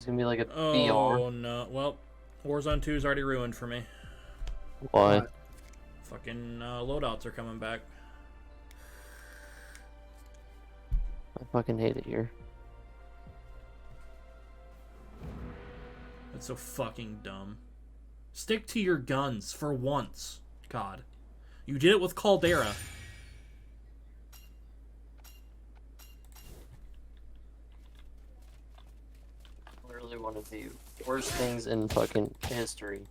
It's gonna be like a Oh BR. no. Well, Warzone 2 is already ruined for me. Why? What? Fucking loadouts are coming back. I fucking hate it here. That's so fucking dumb. Stick to your guns for once, COD. You did it with Caldera. Literally one of the worst things in fucking history.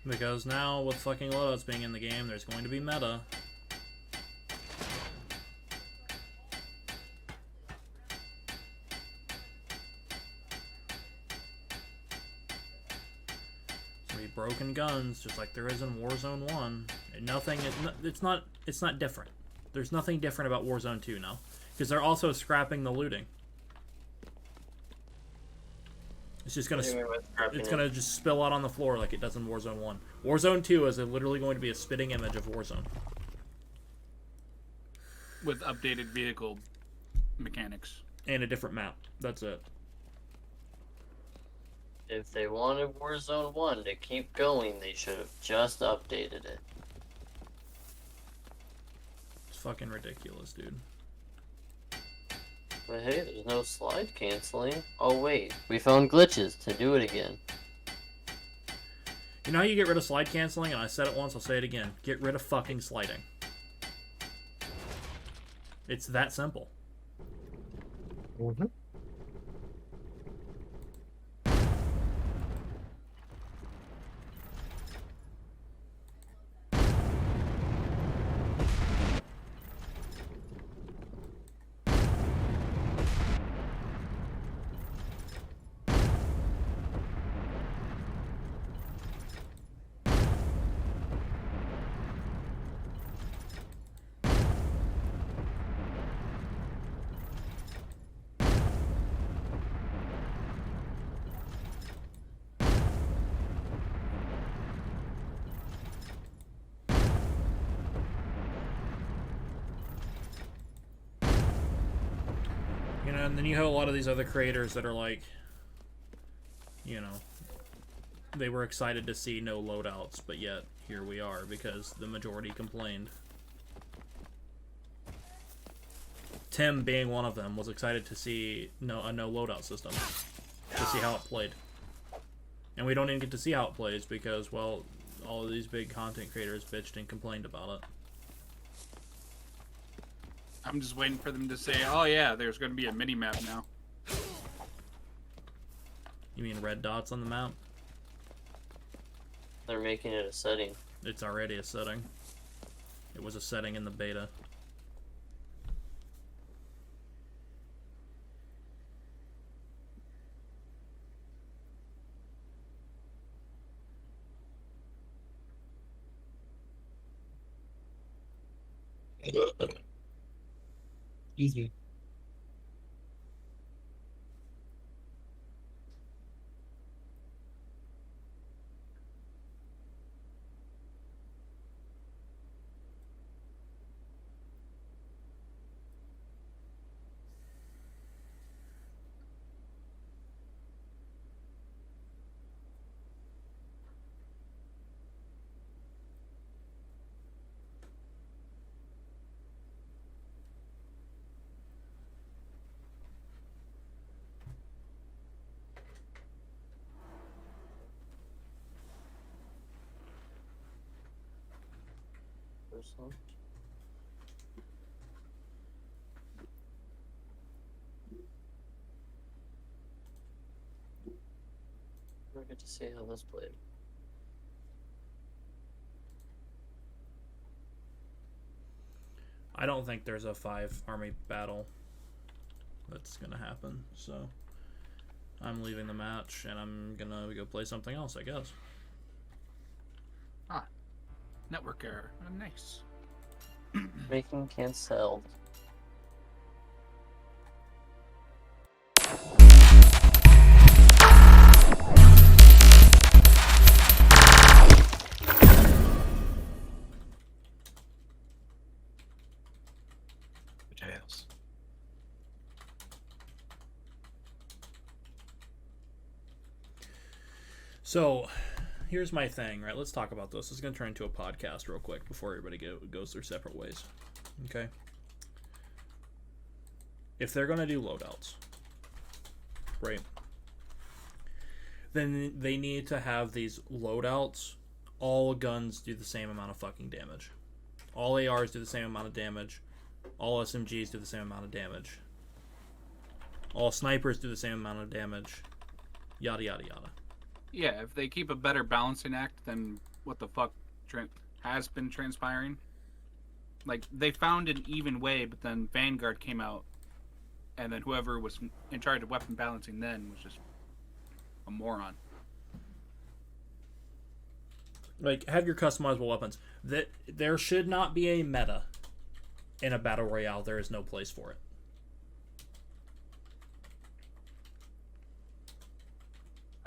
Because now, with fucking loadouts being in the game, there's going to be meta. Broken guns, just like there is in Warzone 1. And nothing, it's not different. There's nothing different about Warzone 2 now. Because they're also scrapping the looting. It's just gonna, just spill out on the floor like it does in Warzone 1. Warzone 2 is literally going to be a spitting image of Warzone. With updated vehicle mechanics. And a different map. That's it. If they wanted Warzone 1 to keep going, they should have just updated it. It's fucking ridiculous, dude. But hey, there's no slide canceling. Oh wait, we found glitches to do it again. You know how you get rid of slide canceling? And I said it once, I'll say it again. Get rid of fucking sliding. It's that simple. Mm-hmm. You know, and then you have a lot of these other creators that are like, you know, they were excited to see no loadouts, but yet here we are because the majority complained. Tim, being one of them, was excited to see a no loadout system, to see how it played. And we don't even get to see how it plays because, well, all of these big content creators bitched and complained about it. I'm just waiting for them to say, oh yeah, there's going to be a mini-map now. You mean red dots on the map? They're making it a setting. It's already a setting. It was a setting in the beta. Easy. Personally. Never get to see how this played. I don't think there's a 5-army battle that's gonna happen, so I'm leaving the match and I'm gonna go play something else, I guess. Ah, network error. Oh, nice. Making cancelled. Potatoes. So, here's my thing, right? Let's talk about this. This is going to turn into a podcast real quick before everybody goes their separate ways. Okay? If they're going to do loadouts, right, then they need to have these loadouts. All guns do the same amount of fucking damage. All ARs do the same amount of damage. All SMGs do the same amount of damage. All snipers do the same amount of damage. Yada, yada, yada. Yeah, if they keep a better balancing act than what the fuck has been transpiring. Like, they found an even way, but then Vanguard came out, and then whoever was in charge of weapon balancing then was just a moron. Like, have your customizable weapons. That there should not be a meta in a battle royale. There is no place for it.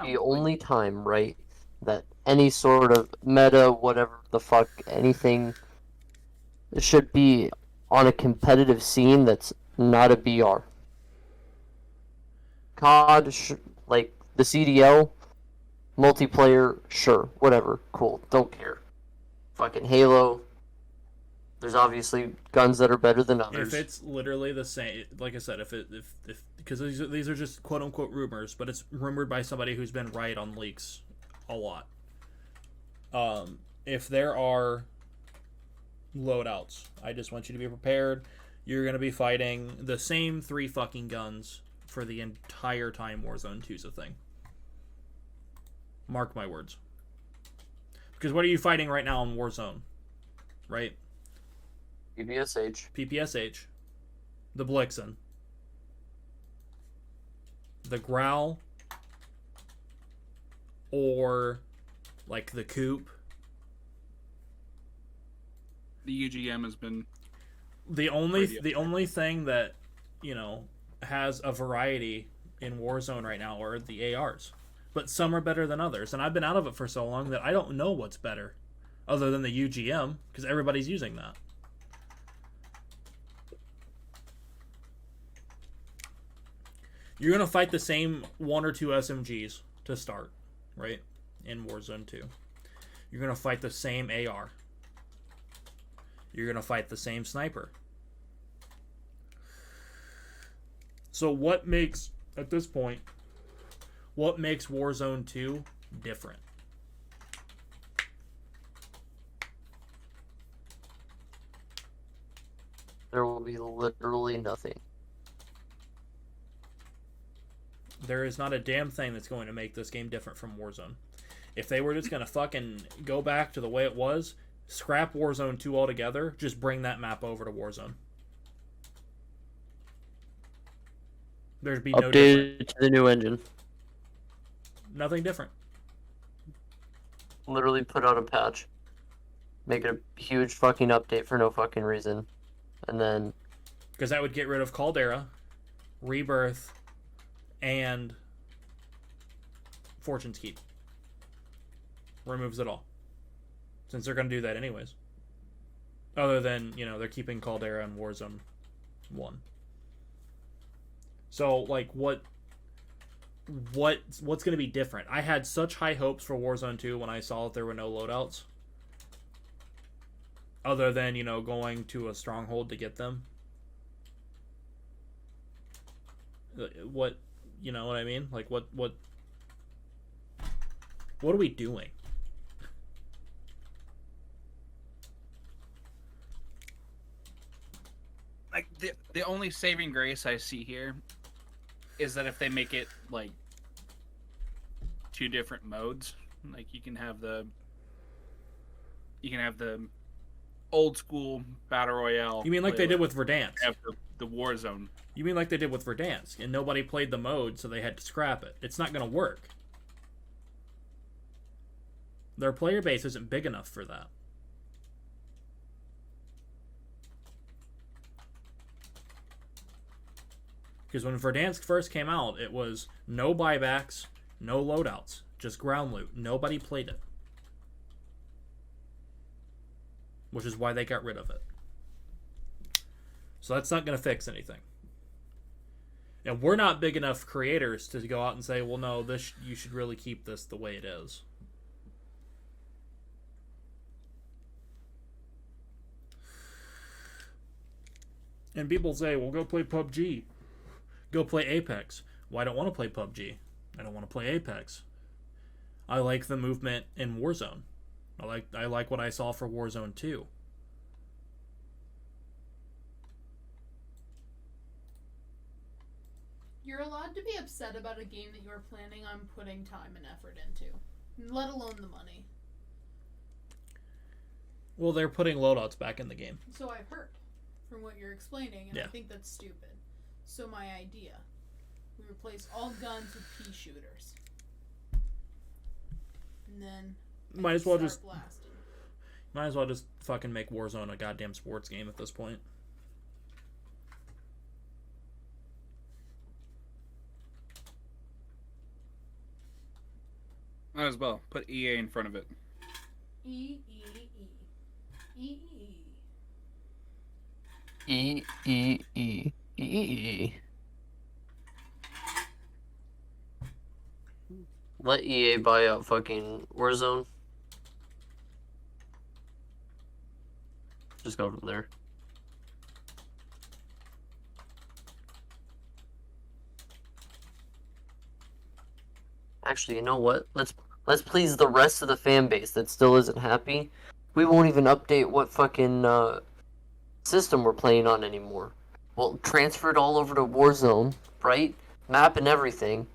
The only time, right, that any sort of meta, whatever the fuck, anything should be on a competitive scene that's not a BR. COD, like the CDL, multiplayer, sure, whatever, cool, don't care. Fucking Halo, there's obviously guns that are better than others. If it's literally the same, like I said, if because these are just quote unquote rumors, but it's rumored by somebody who's been right on leaks a lot. If there are loadouts, I just want you to be prepared. You're gonna be fighting the same 3 fucking guns for the entire time Warzone 2's a thing. Mark my words. Because what are you fighting right now in Warzone? Right? PPSH, the Blixen, the Growl, or like the Coop. The UGM has been The only thing that, you know, has a variety in Warzone right now are the ARs. But some are better than others, and I've been out of it for so long that I don't know what's better other than the UGM because everybody's using that. You're going to fight the same 1 or 2 SMGs to start, right? In Warzone 2. You're going to fight the same AR. You're going to fight the same sniper. So what makes, at this point, what makes Warzone 2 different? There will be literally nothing. There is not a damn thing that's going to make this game different from Warzone. If they were just going to fucking go back to the way it was, scrap Warzone 2 altogether, just bring that map over to Warzone. There'd be no different. Updated to the new engine. Nothing different. Literally put out a patch. Make it a huge fucking update for no fucking reason. And then Because that would get rid of Caldera, Rebirth, and Fortune's Keep. Removes it all. Since they're going to do that anyways. Other than, they're keeping Caldera and Warzone 1. So, like, what's going to be different? I had such high hopes for Warzone 2 when I saw that there were no loadouts. Other than, going to a stronghold to get them. What, you know what I mean? Like, what are we doing? Like, the only saving grace I see here is that if they make it, like, 2 different modes, like, you can have the old school battle royale. You mean like they did with Verdansk? Have the Warzone. You mean like they did with Verdansk, and nobody played the mode, so they had to scrap it. It's not going to work. Their player base isn't big enough for that. Because when Verdansk first came out, it was no buybacks, no loadouts, just ground loot. Nobody played it. Which is why they got rid of it. So that's not going to fix anything. And we're not big enough creators to go out and say, well, no, you should really keep this the way it is. And people say, well, go play PUBG. Go play Apex. Well, I don't want to play PUBG. I don't want to play Apex. I like the movement in Warzone. I like what I saw for Warzone 2. You're allowed to be upset about a game that you're planning on putting time and effort into, let alone the money. Well, they're putting loadouts back in the game. So I've heard from what you're explaining, and Yeah. I think that's stupid. So my idea, we replace all guns with pea shooters. And then Might as well start just blasting. fucking make Warzone a goddamn sports game at this point. Might as well put EA in front of it. E. E E E E. Let EA buy out fucking Warzone. Just go from there. Actually, you know what? Let's please the rest of the fan base that still isn't happy. We won't even update what fucking system we're playing on anymore. We'll transfer it all over to Warzone, right? Map and everything,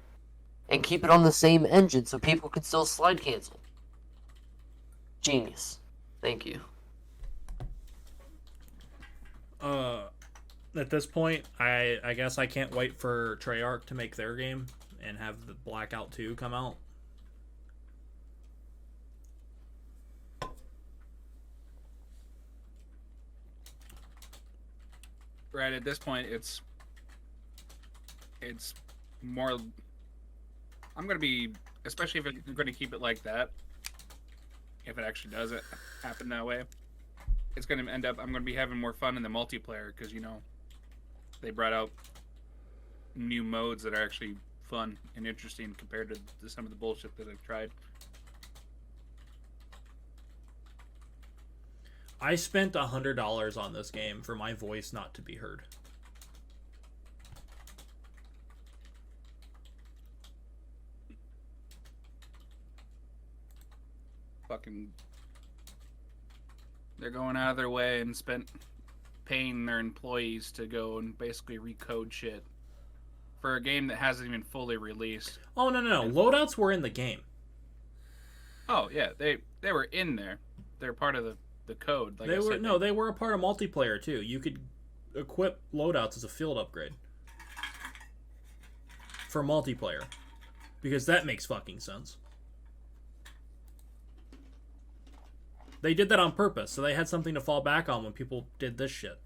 and keep it on the same engine so people can still slide cancel. Genius. Thank you. At this point, I guess I can't wait for Treyarch to make their game and have the Blackout 2 come out. Right, at this point, it's more. I'm gonna be, especially if you're gonna keep it like that. If it actually does it happen that way, it's gonna end up. I'm gonna be having more fun in the multiplayer because they brought out new modes that are actually fun and interesting compared to some of the bullshit that I've tried. I spent $100 on this game for my voice not to be heard. Fucking, they're going out of their way and paying their employees to go and basically recode shit for a game that hasn't even fully released. Oh, no. Loadouts were in the game. Oh yeah, they were in there. They're part of the code. Like They were a part of multiplayer too. You could equip loadouts as a field upgrade for multiplayer because that makes fucking sense. They did that on purpose, so they had something to fall back on when people did this shit.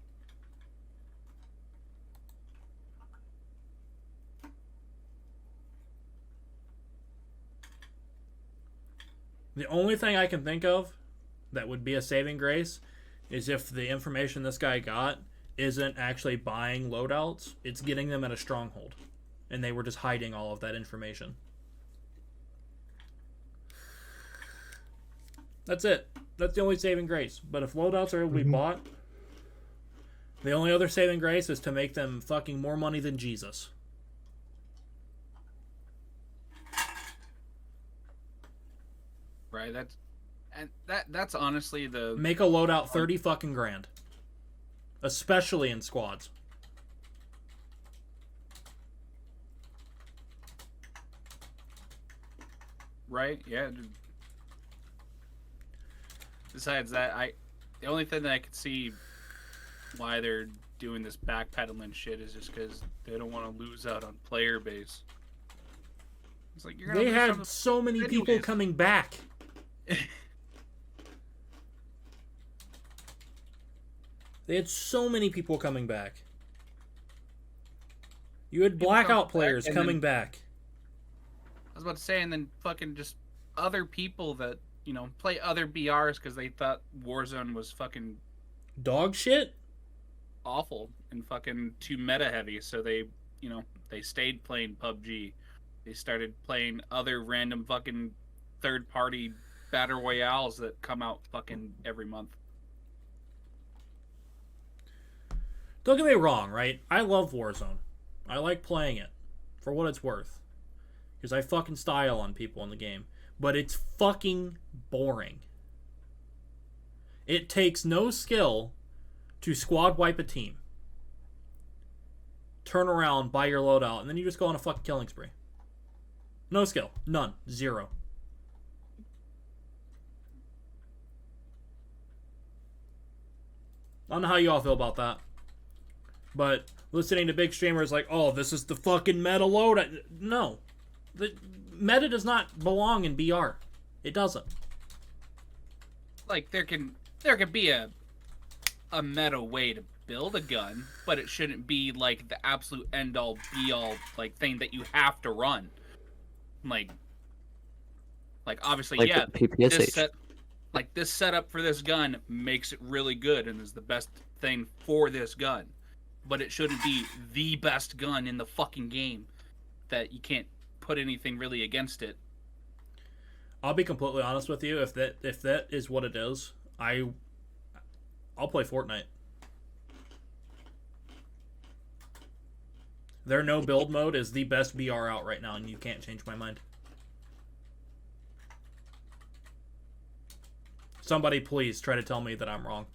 The only thing I can think of that would be a saving grace is if the information this guy got isn't actually buying loadouts, it's getting them at a stronghold. And they were just hiding all of that information. That's it. That's the only saving grace. But if loadouts are able to be bought, the only other saving grace is to make them fucking more money than Jesus. Right, that's honestly the... Make a loadout 30 fucking grand. Especially in squads. Right, yeah. Besides that, the only thing that I could see why they're doing this backpedaling shit is just because they don't want to lose out on player base. It's like they had so many people coming back. They had so many people coming back. You had blackout players coming back. I was about to say, and then fucking just other people that, play other BRs because they thought Warzone was fucking dog shit, awful and fucking too meta heavy, so they stayed playing PUBG. They started playing other random fucking third party battle royales that come out fucking every month. Don't get me wrong, right? I love Warzone. I like playing it for what it's worth, because I fucking style on people in the game. But it's fucking boring. It takes no skill to squad wipe a team, turn around, buy your loadout, and then you just go on a fucking killing spree. No skill. None. Zero. I don't know how you all feel about that. But listening to big streamers like, oh, this is the fucking meta loadout. No. The meta does not belong in BR. It doesn't. Like, there can be a meta way to build a gun, but it shouldn't be like the absolute end all be all like thing that you have to run. Like obviously, like yeah, PPSH. This setup for this gun makes it really good and is the best thing for this gun. But it shouldn't be the best gun in the fucking game that you can't put anything really against it. I'll be completely honest with you. If that is what it is, I'll play Fortnite. Their no build mode is the best BR out right now, and you can't change my mind. Somebody please try to tell me that I'm wrong,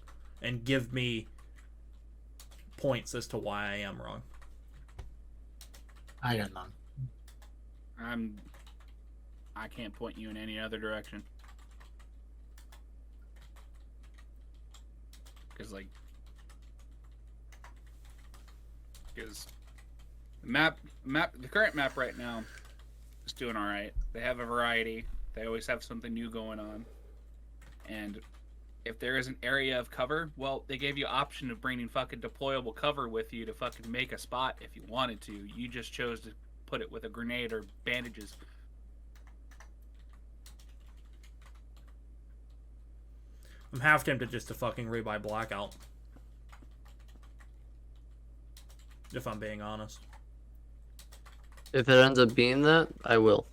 and give me points as to why I am wrong. I got none. I can't point you in any other direction. Because the current map right now is doing all right. They have a variety. They always have something new going on. And if there is an area of cover, well, they gave you option of bringing fucking deployable cover with you to fucking make a spot if you wanted to. You just chose to put it with a grenade or bandages. I'm half tempted just to fucking rebuy Blackout. If I'm being honest. If it ends up being that, I will.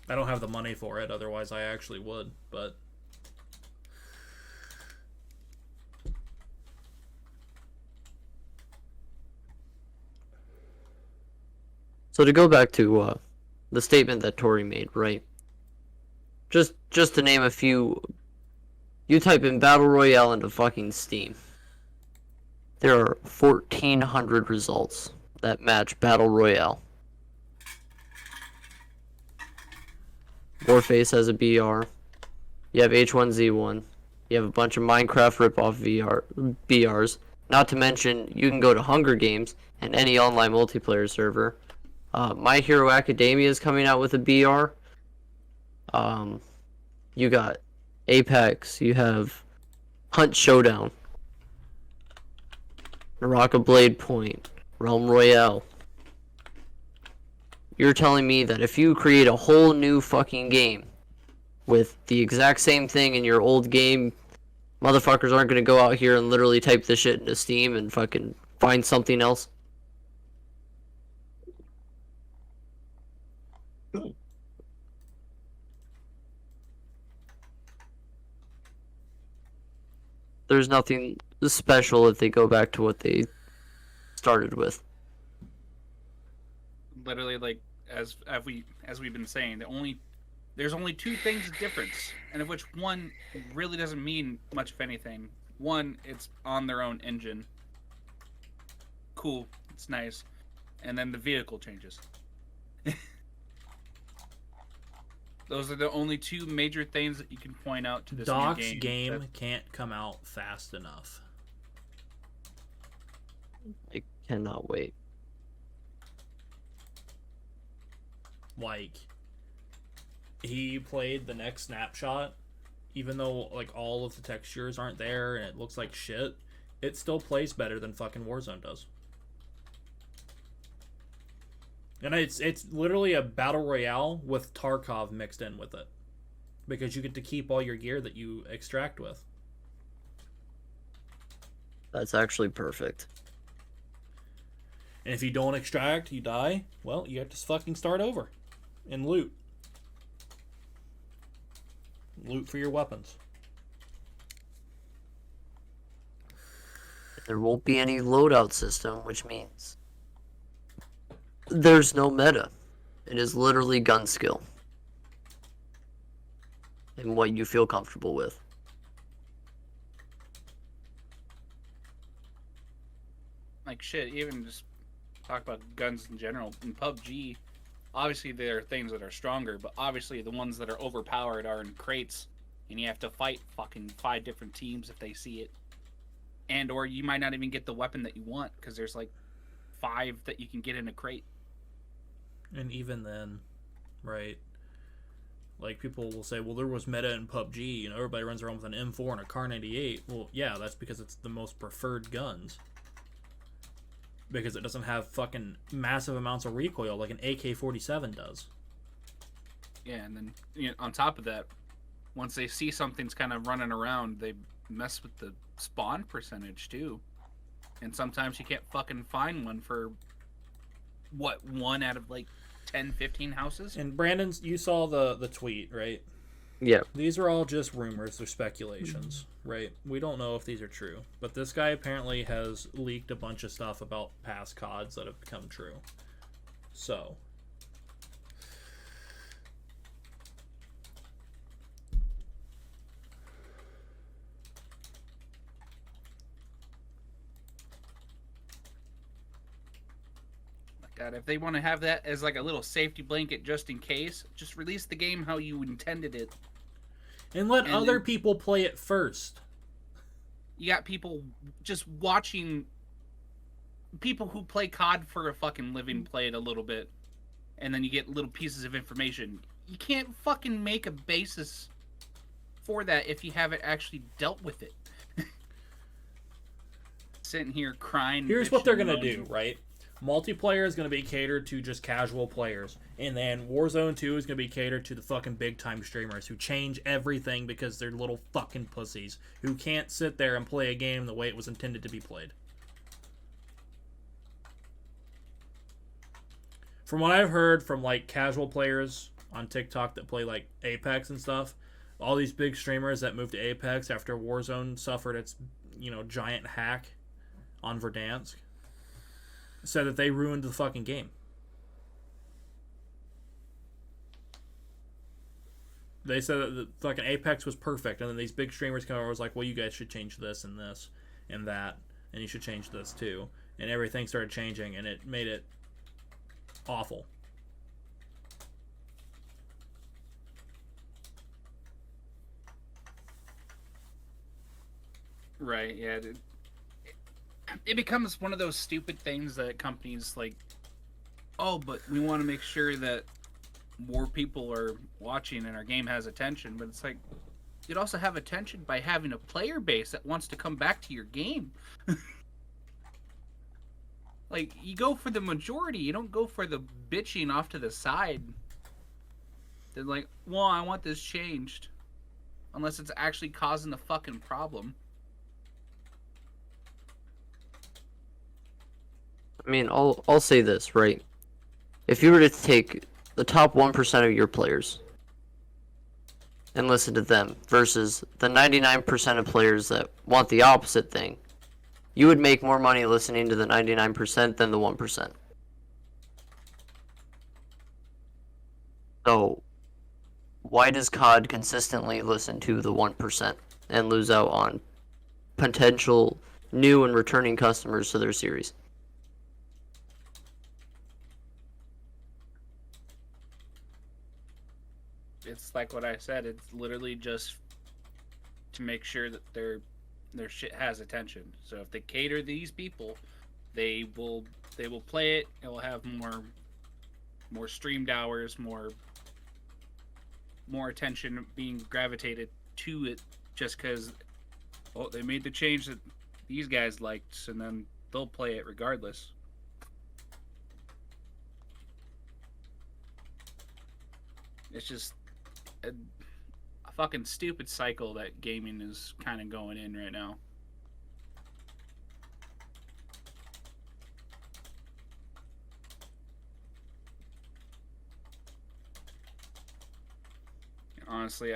I don't have the money for it, otherwise I actually would, but... So to go back to the statement that Tori made, right? Just to name a few, you type in Battle Royale into fucking Steam. There are 1,400 results that match Battle Royale. Warface has a BR. You have H1Z1. You have a bunch of Minecraft ripoff BRs. Not to mention, you can go to Hunger Games and any online multiplayer server. My Hero Academia is coming out with a BR. You got Apex. You have Hunt Showdown. Naraka Blade Point. Realm Royale. You're telling me that if you create a whole new fucking game with the exact same thing in your old game. Motherfuckers aren't gonna go out here and literally type this shit into Steam and fucking find something else. There's nothing special if they go back to what they started with. Literally, like as we've been saying, there's only two things of difference, and of which one really doesn't mean much of anything. One, it's on their own engine. Cool, it's nice, and then the vehicle changes. Those are the only two major things that you can point out to this Doc's new game can't come out fast enough. I cannot wait. Like, he played the next snapshot, even though like all of the textures aren't there and it looks like shit, it still plays better than fucking Warzone does. And it's literally a battle royale with Tarkov mixed in with it, because you get to keep all your gear that you extract with. That's actually perfect. And if you don't extract, you die. Well, you have to fucking start over and loot. Loot for your weapons. There won't be any loadout system, which means there's no meta. It is literally gun skill and what you feel comfortable with. Like shit, even just talk about guns in general. In PUBG, obviously there are things that are stronger, but obviously the ones that are overpowered are in crates, and you have to fight fucking 5 different teams if they see it. And or you might not even get the weapon that you want, because there's like 5 that you can get in a crate. And even then, right? Like, people will say, well, there was meta in PUBG, you know, everybody runs around with an M4 and a Kar 98. Well, yeah, that's because it's the most preferred guns. Because it doesn't have fucking massive amounts of recoil like an AK-47 does. Yeah, and then on top of that, once they see something's kind of running around, they mess with the spawn percentage too. And sometimes you can't fucking find one for, what, 1 out of like 10, 15 houses? And Brandon, you saw the tweet, right? Yeah. These are all just rumors, they're speculations, right? We don't know if these are true. But this guy apparently has leaked a bunch of stuff about past CODs that have become true. So, God, if they want to have that as like a little safety blanket just in case, just release the game how you intended it. and let And other then- people play it first. You got people just watching, people who play COD for a fucking living play it a little bit, and then you get little pieces of information. You can't fucking make a basis for that if you haven't actually dealt with it. Sitting here crying. Here's what they're bitching, going to moaning. do, right? Multiplayer is going to be catered to just casual players. And then Warzone 2 is going to be catered to the fucking big-time streamers who change everything because they're little fucking pussies who can't sit there and play a game the way it was intended to be played. From what I've heard from, like, casual players on TikTok that play, like, Apex and stuff, all these big streamers that moved to Apex after Warzone suffered its, giant hack on Verdansk, said that they ruined the fucking game. They said that the fucking Apex was perfect, and then these big streamers come over and was like, well, you guys should change this and that, and you should change this too. And everything started changing, and it made it awful. Right, yeah. It becomes one of those stupid things that companies like, oh, but we want to make sure that more people are watching and our game has attention. But it's like, you'd also have attention by having a player base that wants to come back to your game. Like, you go for the majority. You don't go for the bitching off to the side. They're like, well, I want this changed. Unless it's actually causing the fucking problem. I mean, I'll say this, right? If you were to take the top 1% of your players and listen to them versus the 99% of players that want the opposite thing, you would make more money listening to the 99% than the 1%. So, why does COD consistently listen to the 1% and lose out on potential new and returning customers to their series? It's like what I said. It's literally just to make sure that their shit has attention. So if they cater these people, they will play it. It will have more streamed hours, more attention being gravitated to it, just because they made the change that these guys liked, and then they'll play it regardless. It's just a fucking stupid cycle that gaming is kind of going in right now. Honestly,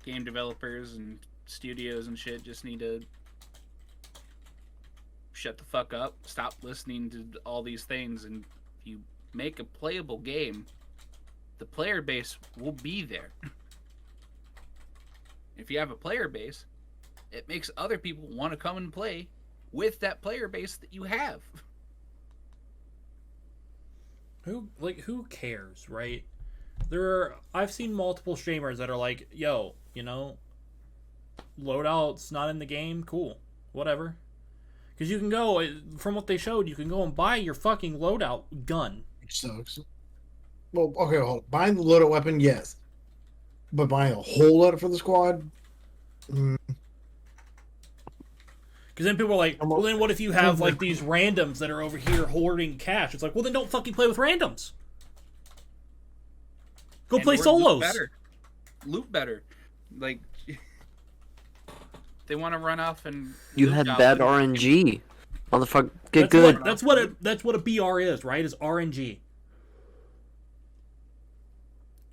game developers and studios and shit just need to shut the fuck up, stop listening to all these things, and if you make a playable game, the player base will be there. If you have a player base, it makes other people want to come and play with that player base that you have. Who cares, right? I've seen multiple streamers that are like, yo, loadout's not in the game, cool, whatever. Because you can go, from what they showed, you can go and buy your fucking loadout gun. Which sucks. Well, okay, hold on. Buying the loadout weapon, yes. But buying a whole loadout for the squad? Because then people are like, well, then what if you have, like, these randoms that are over here hoarding cash? It's like, well, then don't fucking play with randoms. Go play solos. Loot better. Like, they want to run off and... You had bad RNG. Motherfucker, get good. That's what a BR is, right? Is RNG.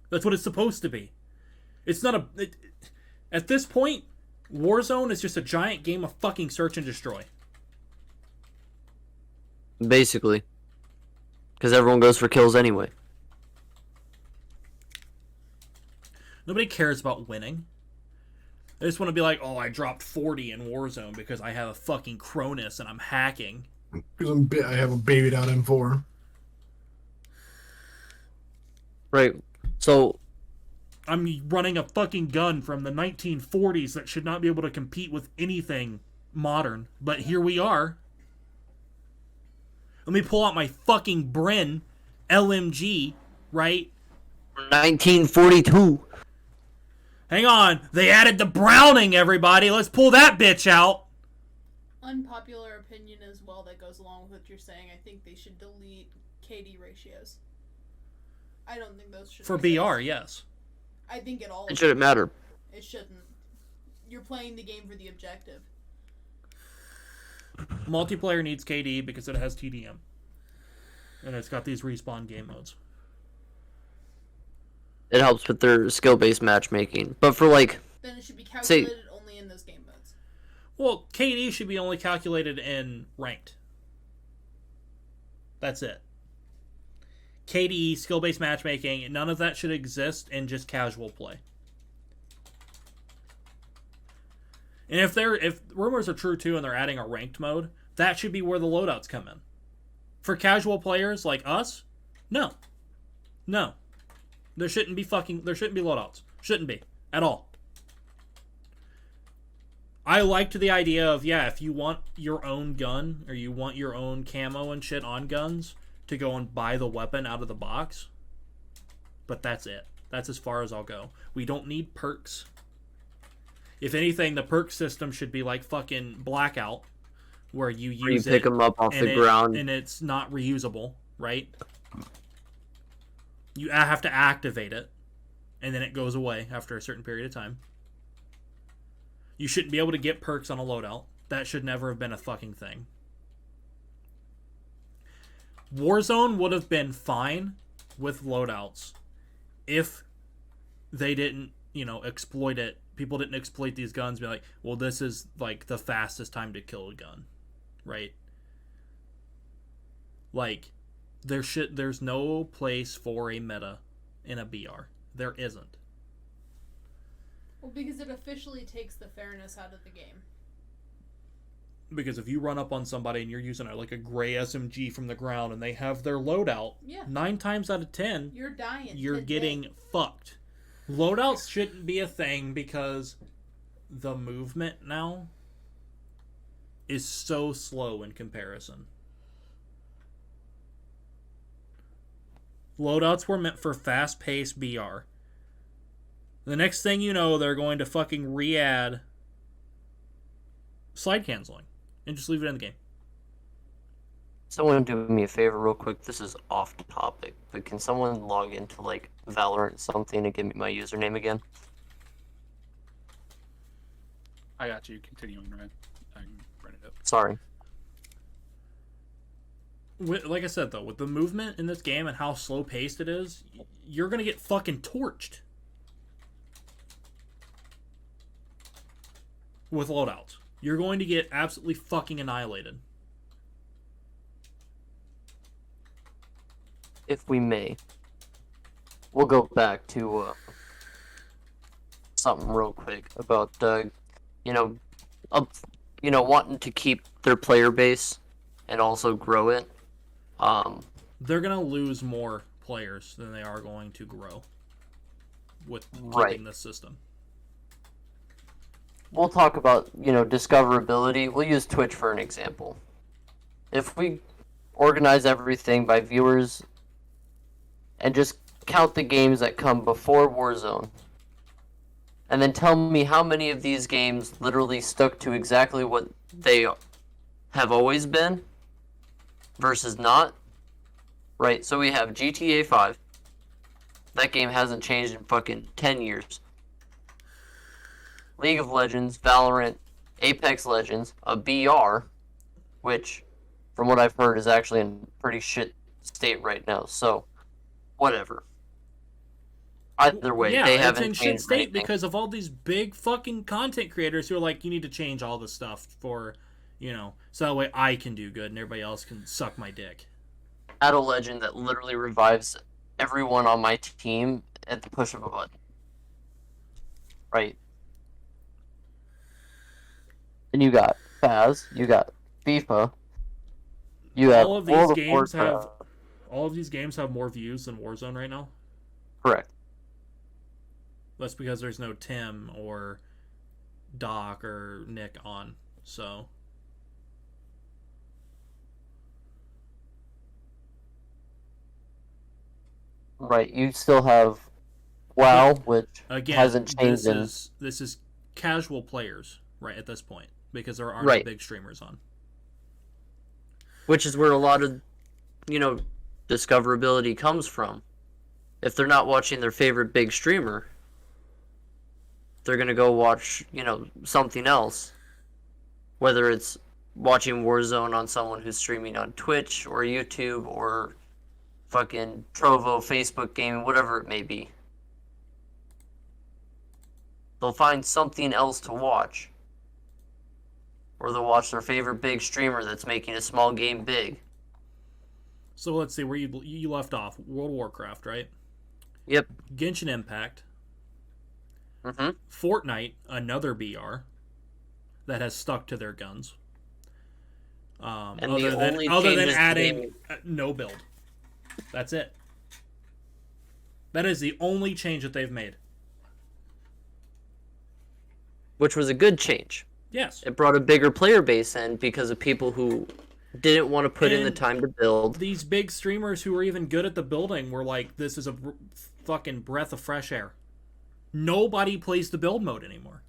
That's what it's supposed to be. It's not at this point, Warzone is just a giant game of fucking search and destroy. Basically. Because everyone goes for kills anyway. Nobody cares about winning. They just want to be like, oh, I dropped 40 in Warzone because I have a fucking Cronus and I'm hacking. Because I have a baby down M4. Right. So... I'm running a fucking gun from the 1940s that should not be able to compete with anything modern. But here we are. Let me pull out my fucking Bren LMG, right? 1942. Hang on. They added the Browning, everybody. Let's pull that bitch out. Unpopular opinion as well that goes along with what you're saying. I think they should delete KD ratios. I don't think those should For exist. BR, yes. I think it all... It shouldn't matter. It shouldn't. You're playing the game for the objective. Multiplayer needs KD because it has TDM. And it's got these respawn game modes. It helps with their skill-based matchmaking. But for, like... Then it should be calculated only in those game modes. Well, KD should be only calculated in ranked. That's it. KD, skill-based matchmaking, none of that should exist in just casual play. And if rumors are true too and they're adding a ranked mode, that should be where the loadouts come in. For casual players like us, no. No. There shouldn't be loadouts. Shouldn't be. At all. I liked the idea of, yeah, if you want your own gun, or you want your own camo and shit on guns, to go and buy the weapon out of the box. But that's it. That's as far as I'll go. We don't need perks. If anything, the perk system should be like fucking Blackout, where you use pick them up off the ground. and it's not reusable, right? You have to activate it, and then it goes away after a certain period of time. You shouldn't be able to get perks on a loadout. That should never have been a fucking thing. Warzone would have been fine with loadouts if they didn't, exploit it. People didn't exploit these guns, be like, well, this is like the fastest time to kill a gun, right? Like, there's no place for a meta in a BR. There isn't. Well, because it officially takes the fairness out of the game. Because if you run up on somebody and you're using a gray SMG from the ground and they have their loadout, 9 times out of 10, you're dying. You're getting fucked. Loadouts shouldn't be a thing because the movement now is so slow in comparison. Loadouts were meant for fast-paced BR. The next thing you know, they're going to fucking re-add slide canceling and just leave it in the game. Someone do me a favor real quick. This is off topic, but can someone log into Valorant something and give me my username again? I got you. Continuing, right? I can run it up. Sorry. Like I said, though, with the movement in this game and how slow-paced it is, you're going to get fucking torched with loadouts. You're going to get absolutely fucking annihilated. If we may, we'll go back to something real quick about wanting to keep their player base and also grow it. They're gonna lose more players than they are going to grow with keeping this system. We'll talk about discoverability. We'll use Twitch for an example. If we organize everything by viewers and just count the games that come before Warzone, and then tell me how many of these games literally stuck to exactly what they have always been versus not. Right, so we have GTA 5. That game hasn't changed in fucking 10 years. League of Legends, Valorant, Apex Legends, a BR, which, from what I've heard, is actually in pretty shit state right now, so, whatever. Either way, they haven't it's in changed shit state anything. because of all these big fucking content creators who are like, you need to change all this stuff for, so that way I can do good and everybody else can suck my dick. Add a legend that literally revives everyone on my team at the push of a button. Right. Then you got Faz, you got FIFA, you have all of these World of games Warcraft. have all of these games have more views than Warzone right now. Correct. That's because there's no Tim or Doc or Nick on. So Right, you still have WoW, which again, hasn't changed. this is casual players right at this point because there aren't Right. big streamers on. Which is where a lot of, discoverability comes from. If they're not watching their favorite big streamer, they're gonna go watch, something else. Whether it's watching Warzone on someone who's streaming on Twitch or YouTube or fucking Trovo, Facebook gaming, whatever it may be. They'll find something else to watch. Or they'll watch their favorite big streamer that's making a small game big. So let's see where you left off. World of Warcraft, right? Yep. Genshin Impact. Mm-hmm. Fortnite, another BR that has stuck to their guns. And Other the than only adding changes no build. That's it. That is the only change that they've made. Which was a good change. Yes. It brought a bigger player base in because of people who didn't want to put in the And time to build. These big streamers who were even good at the building were like, this is a fucking breath of fresh air. Nobody plays the build mode anymore.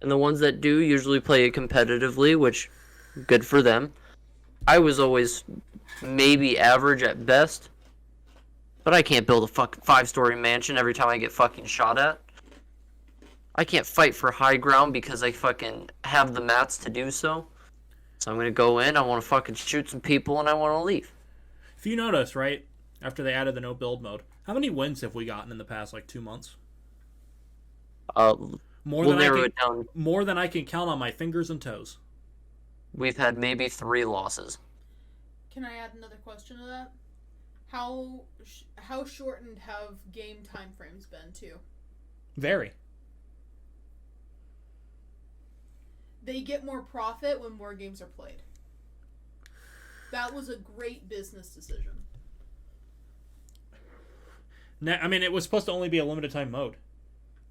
And the ones that do usually play it competitively, which, good for them. I was always maybe average at best, but I can't build a fucking 5-story mansion every time I get fucking shot at. I can't fight for high ground because I fucking have the mats to do so. So I'm gonna go in, I want to fucking shoot some people, and I want to leave. If you notice, right, after they added the no build mode, how many wins have we gotten in the past, like, 2 months? More We'll than narrow it down. more than I can count on my fingers and toes. We've had maybe 3 losses. Can I add another question to that? How shortened have game time frames been too? Very. They get more profit when more games are played. That was a great business decision. I mean, it was supposed to only be a limited time mode,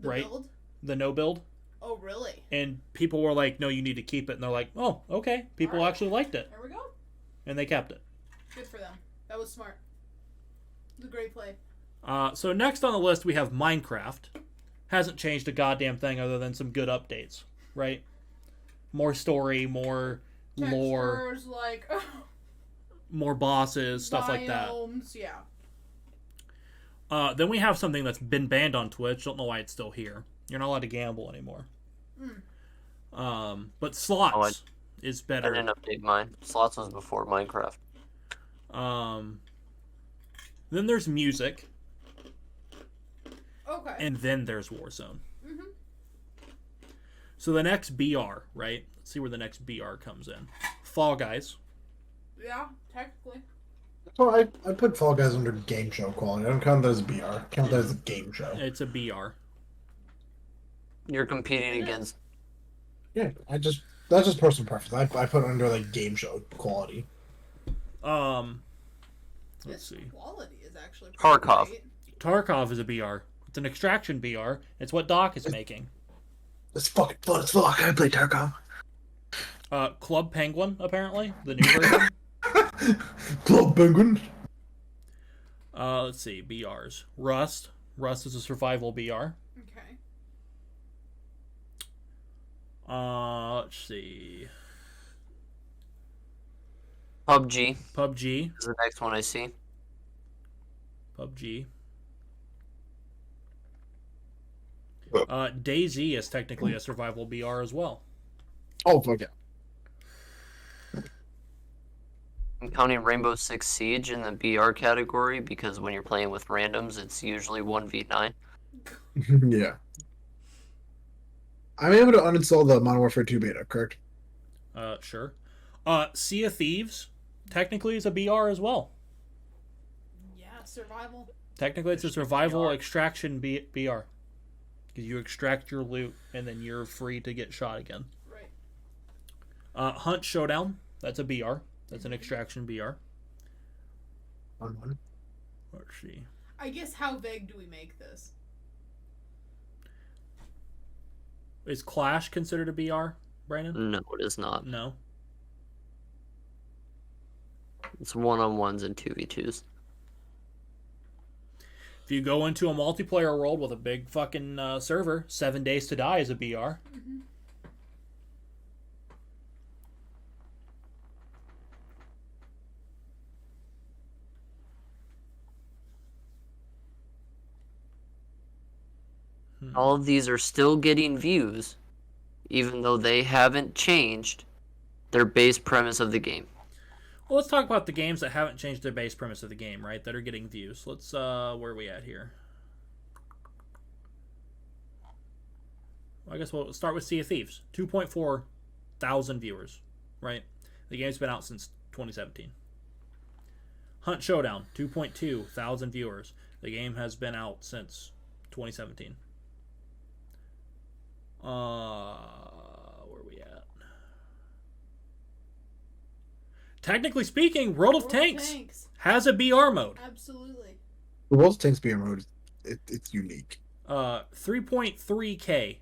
The right? build? The no build. Oh, really? And people were like, no, you need to keep it. And they're like, oh, okay. People Alright. actually liked it. There we go. And they kept it. Good for them. That was smart. It was a great play. So next on the list, we have Minecraft. Hasn't changed a goddamn thing other than some good updates, right? More story, more lore, Textures, like more bosses, stuff like that. biomes, yeah. Then we have something that's been banned on Twitch. Don't know why it's still here. You're not allowed to gamble anymore. But slots is I better. didn't update mine. Slots was before Minecraft. Then there's music, Okay. and then there's Warzone. Mhm. So the next BR, right? Let's see where the next BR comes in. Fall Guys. Yeah, technically. So I put Fall Guys under game show quality. I don't count that as BR. I count that as a game show. It's a BR. You're competing against. Yeah, that's just personal preference. I put it under like game show quality. Let's see. Quality is actually Tarkov. great. Tarkov is a BR. It's an extraction BR. It's what Doc is making. It's fucking fun as fuck. I play Tarkov. Club Penguin, apparently. The new version. Club Penguin. Let's see. BRs. Rust. Rust is a survival BR. Okay. Let's see. PUBG PUBG. is the next one I see. PUBG. DayZ is technically a survival BR as well. Oh fuck yeah. I'm counting Rainbow Six Siege in the BR category because when you're playing with randoms, it's usually 1v9. Yeah. I'm able to uninstall the Modern Warfare 2 beta, correct? Sure. Sea of Thieves technically is a BR as well. Yeah, survival. Technically, it's a survival extraction BR. Because you extract your loot and then you're free to get shot again. Right. Hunt Showdown. That's a BR. That's an extraction BR. On. Let's see. I guess how vague do we make this? Is Clash considered a BR, Brandon? No, it is not. No. It's 1-on-1s and 2v2s. If you go into a multiplayer world with a big fucking server, 7 Days to Die is a BR. All of these are still getting views, even though they haven't changed their base premise of the game. Well, let's talk about the games that haven't changed their base premise of the game, right? That are getting views. Let's, where are we at here? I guess we'll start with Sea of Thieves. 2.4 thousand viewers, right? The game's been out since 2017. Hunt Showdown, 2.2 thousand viewers. The game has been out since 2017. Where are we at? Technically speaking, World of Tanks has a BR mode. Absolutely. The World of Tanks BR mode, it's unique. 3.3k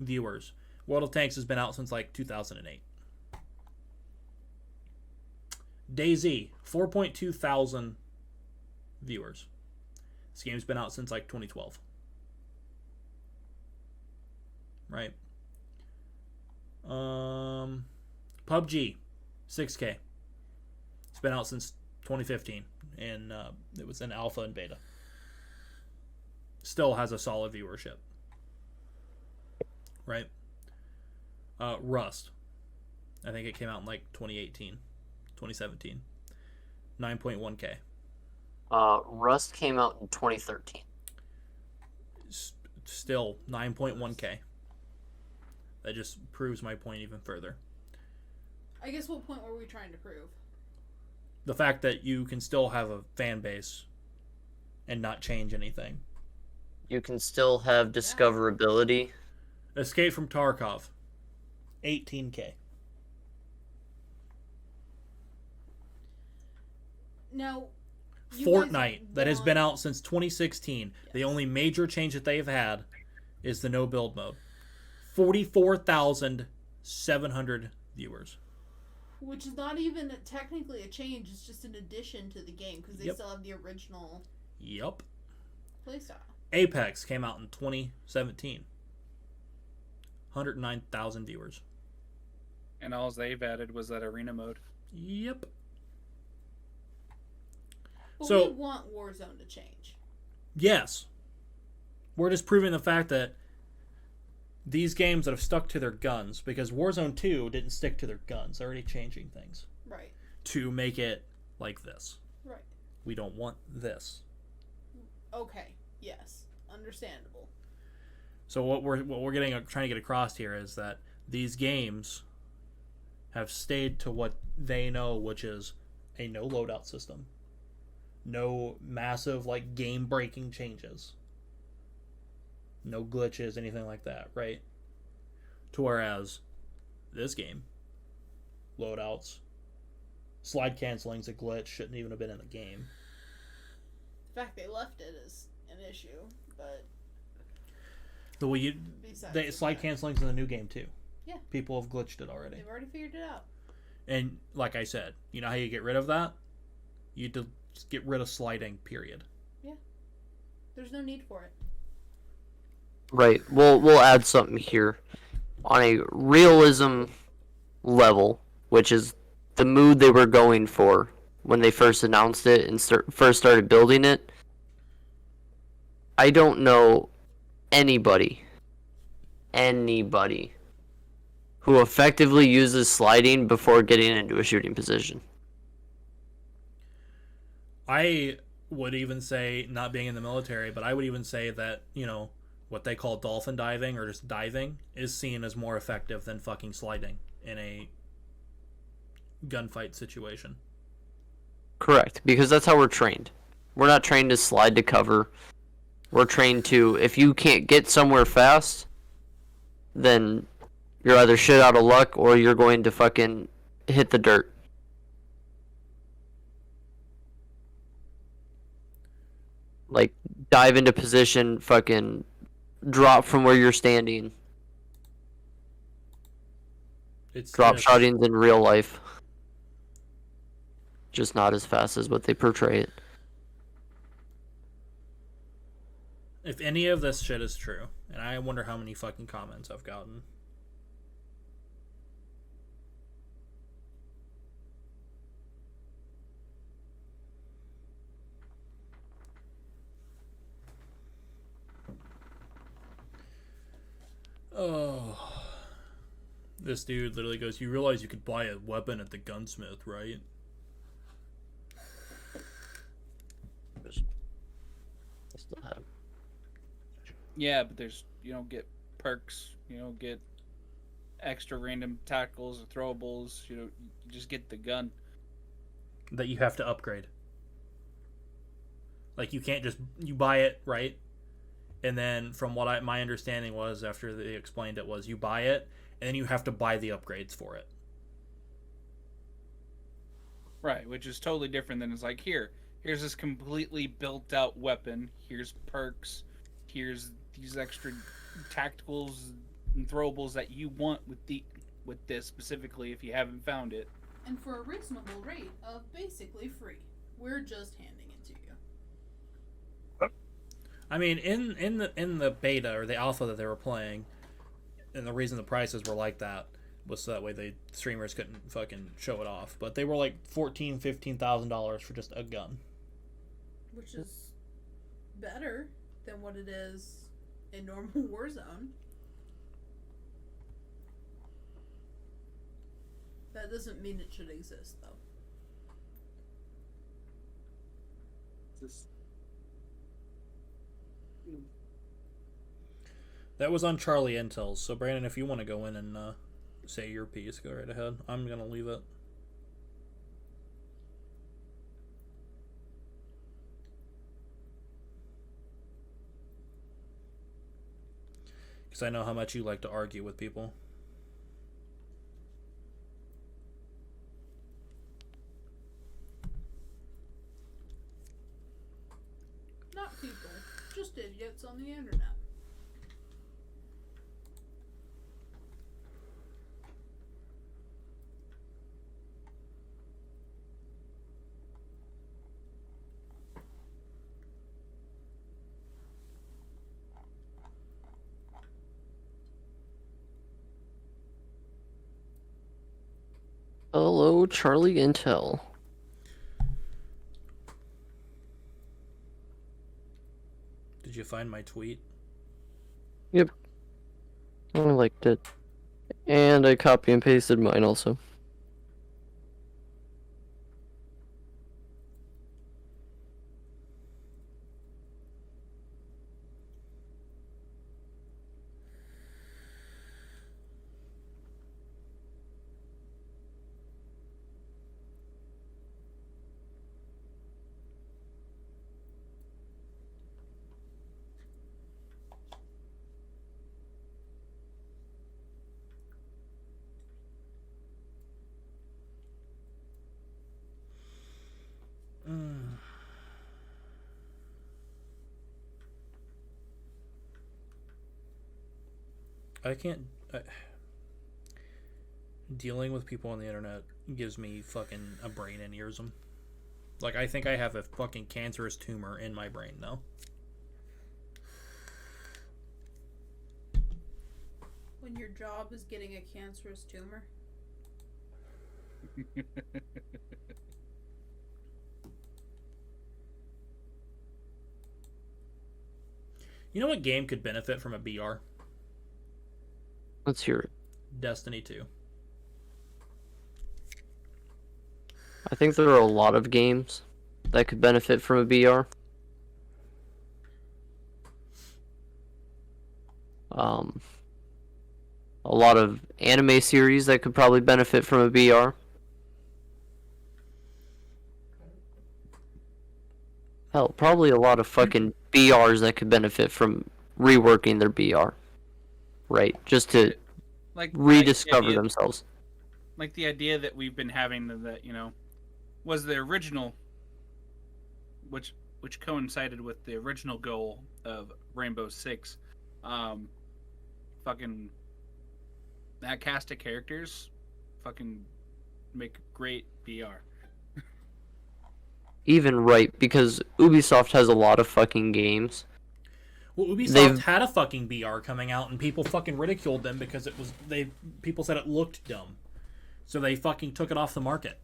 viewers. World of Tanks has been out since like 2008. DayZ, 4.2 thousand viewers. This game's been out since like 2012. Right. PUBG, 6k been out since 2015, and it was in alpha and beta. Still has a solid viewership. Right? Rust. I think it came out in like 2018, 2017. 9.1K. Rust came out in 2013. Still 9.1K. That just proves my point even further. I guess what point were we trying to prove? The fact that you can still have a fan base and not change anything. You can still have discoverability. Escape from Tarkov. 18K. Now, you Fortnite, guys that has been want- out since 2016. Yes. The only major change that they've had is the no build mode. 44,700 viewers. Which is not even technically a change, it's just an addition to the game because they Yep. still have the original Yup. playstyle. Apex came out in 2017. 109,000 viewers. And all they've added was that arena mode. Yep. But So- we want Warzone to change. Yes. We're just proving the fact that these games that have stuck to their guns, because Warzone 2 didn't stick to their guns, they're already changing things Right. to make it like this. Right. We don't want this. Okay. Yes. Understandable. So what we're trying to get across here is that these games have stayed to what they know, which is a no loadout system. No massive like game breaking changes. No glitches, anything like that, right? To whereas this game, loadouts, slide canceling's a glitch, shouldn't even have been in the game. The fact they left it is an issue, but The way you besides slide that, canceling's in the new game too. Yeah. People have glitched it already. they've already figured it out. And like I said, you know how you get rid of that? You just get rid of sliding, period. There's no need for it. Right. We'll add something here on a realism level, which is the mood they were going for when they first announced it and first started building it. I don't know anybody who effectively uses sliding before getting into a shooting position. I would even say, not being in the military, but I would even say that, you know, what they call dolphin diving or just diving is seen as more effective than fucking sliding in a gunfight situation. Correct, because that's how we're trained. We're not trained to slide to cover. We're trained to, if you can't get somewhere fast, then you're either shit out of luck or you're going to fucking hit the dirt. Like, dive into position, fucking drop from where you're standing. It's Drop just- shottings in real life. Just not as fast as what they portray it. If any of this shit is true, and I wonder how many fucking comments I've gotten. Oh. This dude literally goes, "You realize you could buy a weapon at the gunsmith, right?" I still have. Yeah, but there's you don't get perks. You don't get extra random tackles or throwables. You just get the gun. That you have to upgrade. Like, you can't just, you buy it, right? And then from what my understanding was after they explained it was you buy it and then you have to buy the upgrades for it. Right, which is totally different than it's like here's this completely built out weapon. Here's perks. Here's these extra tacticals and throwables that you want with this specifically if you haven't found it. And for a reasonable rate of basically free. We're just handing it to you. I mean, in the beta or the alpha that they were playing, and the reason the prices were like that, Was so that way the streamers couldn't fucking show it off. But they were like $14,000-$15,000 for just a gun. Which is better than what it is in normal Warzone. That doesn't mean it should exist, though. That was on Charlie Intel's. So Brandon, if you want to go in and say your piece, go right ahead. I'm gonna leave it. Because I know how much you like to argue with people. Not people, just idiots on the internet. Hello, Charlie Intel. Did you find my tweet? Yep. I liked it. And I copy and pasted mine also. I can't. Dealing with people on the internet gives me fucking a brain aneurysm. Like, I think I have a fucking cancerous tumor in my brain now. When your job is getting a cancerous tumor. You know what game could benefit from a BR? Let's hear it. Destiny 2. I think there are a lot of games that could benefit from a BR. A lot of anime series that could probably benefit from a BR. Hell, probably a lot of fucking BRs that could benefit from reworking their BR. Right? Just to rediscover themselves. Like the idea that we've been having that, you know, was the original, which coincided with the original goal of Rainbow Six. Fucking that cast of characters fucking make great BR. Even right, because Ubisoft has a lot of fucking games. Well, Ubisoft had a fucking BR coming out, and people fucking ridiculed them because it was people said it looked dumb, so they fucking took it off the market.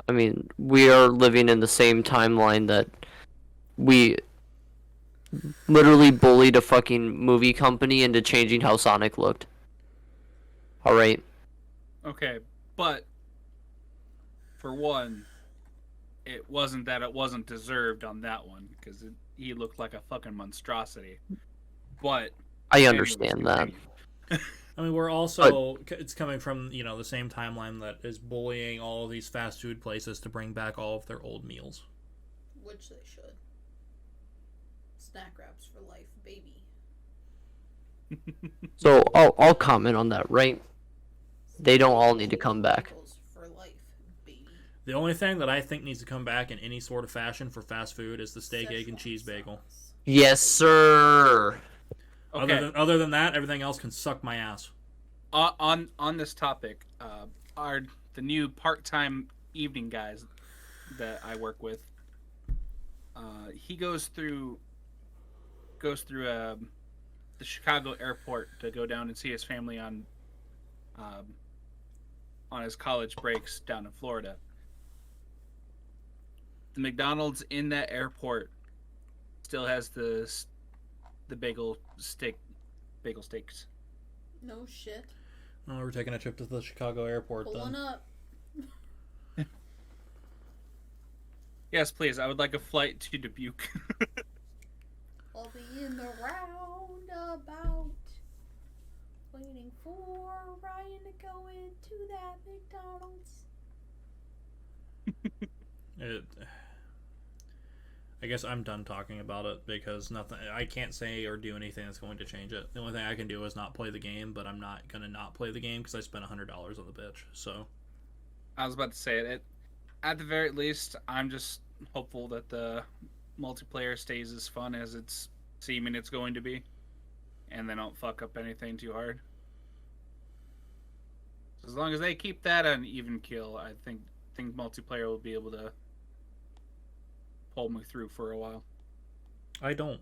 I mean, we are living in the same timeline that we literally bullied a fucking movie company into changing how Sonic looked. Alright. Okay, but for one, it wasn't deserved on that one because he looked like a fucking monstrosity. But I understand that. I mean, we're also it's coming from, you know, the same timeline that is bullying all of these fast food places to bring back all of their old meals. Which they should. Snack wraps for life, baby. So I'll comment on that, right? They don't all need to come back. For life, baby. The only thing that I think needs to come back in any sort of fashion for fast food is the steak, egg, and cheese bagel. Yes, sir. Okay. Other than that, everything else can suck my ass. On this topic, the new part-time evening guys that I work with, he goes through the Chicago airport to go down and see his family on his college breaks down in Florida. The McDonald's in that airport still has the bagel steaks. No shit. Oh, we're taking a trip to the Chicago airport Pulling then. up. Yes, please. I would like a flight to Dubuque. I'll be in the roundabout, waiting for Ryan to go into that McDonald's. I guess I'm done talking about it because nothing. I can't say or do anything that's going to change it. The only thing I can do is not play the game, but I'm not gonna not play the game because I spent $100 on the bitch. So I was about to say it. At the very least, I'm just hopeful that the multiplayer stays as fun as it's seeming it's going to be, and they don't fuck up anything too hard. As long as they keep that an even kill, I think multiplayer will be able to pull me through for a while. I don't,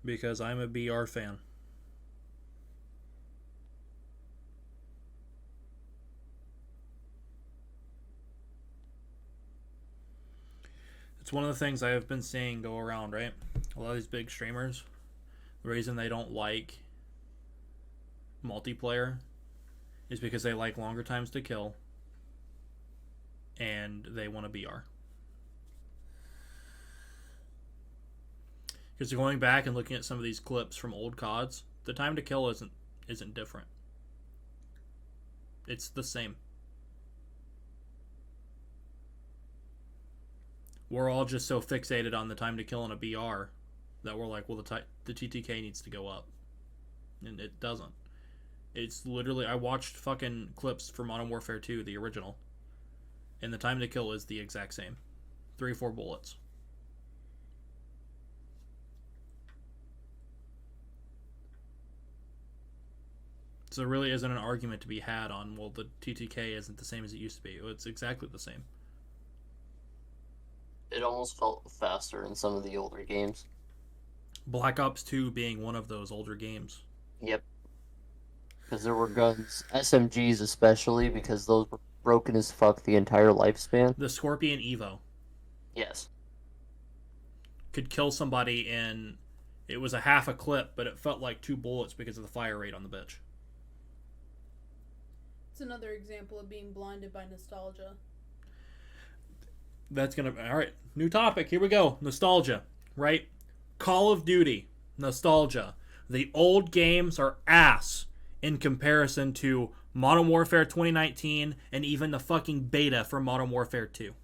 because I'm a BR fan. It's one of the things I have been seeing go around, right? A lot of these big streamers, the reason they don't like multiplayer is because they like longer times to kill and they want a BR. Because going back and looking at some of these clips from old CODs, the time to kill isn't different. It's the same. We're all just so fixated on the time to kill in a BR that we're like, well, the TTK needs to go up. And it doesn't. It's literally, I watched fucking clips for Modern Warfare 2, the original, and the time to kill is the exact same. 3-4 bullets. So there really isn't an argument to be had on, well, the TTK isn't the same as it used to be. It's exactly the same. It almost felt faster in some of the older games. Black Ops 2 being one of those older games. Yep. Because there were guns, SMGs especially, because those were broken as fuck the entire lifespan. The Scorpion Evo Yes. could kill somebody in... It was a half a clip, but it felt like 2 bullets because of the fire rate on the bitch. It's another example of being blinded by nostalgia. That's gonna... Alright, new topic. Here we go. Nostalgia, right? Call of Duty. Nostalgia. The old games are ass in comparison to Modern Warfare 2019 and even the fucking beta for Modern Warfare 2.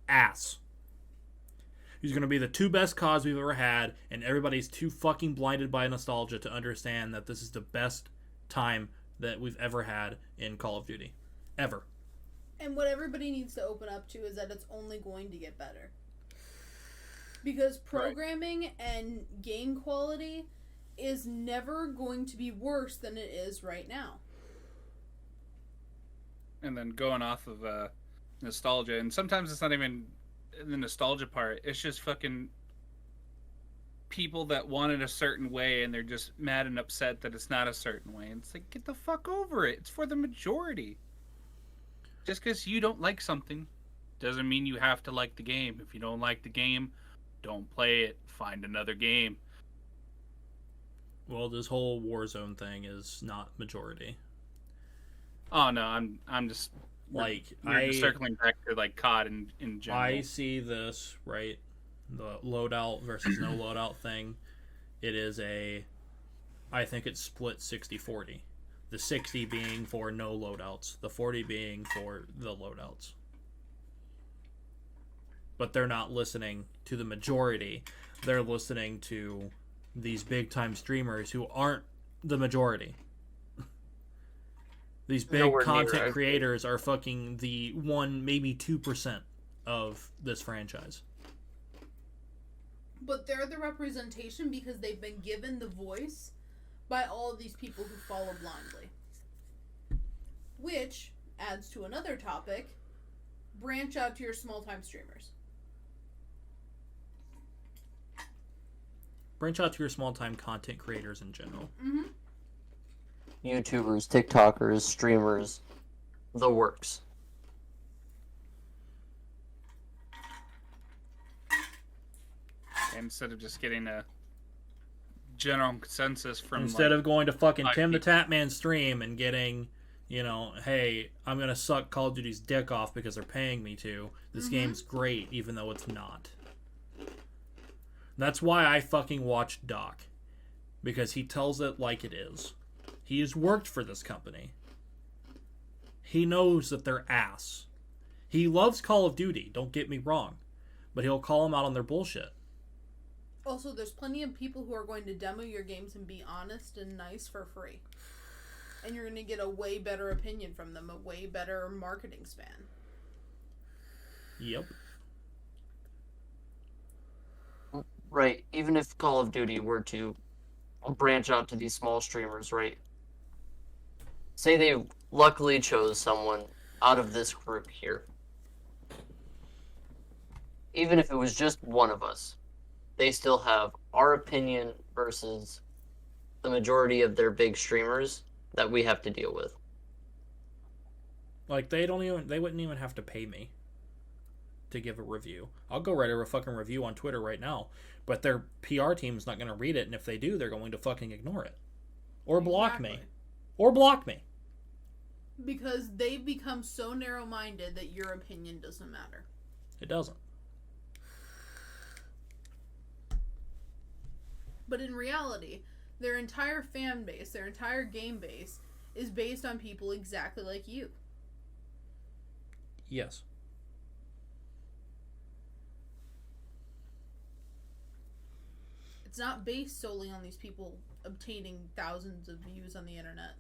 Ass. These are going to be the 2 best CODs we've ever had, and everybody's too fucking blinded by nostalgia to understand that this is the best time that we've ever had in Call of Duty. Ever. And what everybody needs to open up to is that it's only going to get better. Because programming and game quality is never going to be worse than it is right now. And then going off of nostalgia, and sometimes it's not even the nostalgia part, it's just fucking people that want it a certain way and they're just mad and upset that it's not a certain way. And it's like, get the fuck over it. It's for the majority. Just because you don't like something doesn't mean you have to like the game. If you don't like the game, don't play it. Find another game. Well, this whole Warzone thing is not majority. Oh no, I'm just Like, we're just circling back to like COD in general. I see this, right? The loadout versus no loadout thing. It is I think it's split 60-40. The 60 being for no loadouts, the 40 being for the loadouts. But they're not listening to the majority. They're listening to these big time streamers who aren't the majority. These big Nowhere content near, creators are fucking the 1, maybe 2% of this franchise. But they're the representation because they've been given the voice by all of these people who follow blindly. Which adds to another topic. Branch out to your small-time streamers. Branch out to your small-time content creators in general. Mm-hmm. YouTubers, TikTokers, streamers, the works. Instead of just getting a general consensus from Instead of going to fucking five Tim the people. Tatman stream and getting, hey, I'm gonna suck Call of Duty's dick off because they're paying me to. This game's great, even though it's not. That's why I fucking watch Doc. Because he tells it like it is. He has worked for this company. He knows that they're ass. He loves Call of Duty, don't get me wrong. But he'll call them out on their bullshit. Also, there's plenty of people who are going to demo your games and be honest and nice for free. And you're going to get a way better opinion from them, a way better marketing span. Yep. Right, even if Call of Duty were to branch out to these small streamers, right? Say they luckily chose someone out of this group here. Even if it was just one of us, they still have our opinion versus the majority of their big streamers that we have to deal with. Like, they wouldn't even have to pay me to give a review. I'll go write a fucking review on Twitter right now, but their PR team's not going to read it, and if they do, they're going to fucking ignore it. Or block me. Exactly. Or block me. Because they've become so narrow-minded that your opinion doesn't matter. It doesn't. But in reality, their entire fan base, their entire game base, is based on people exactly like you. Yes. It's not based solely on these people obtaining thousands of views on the internet.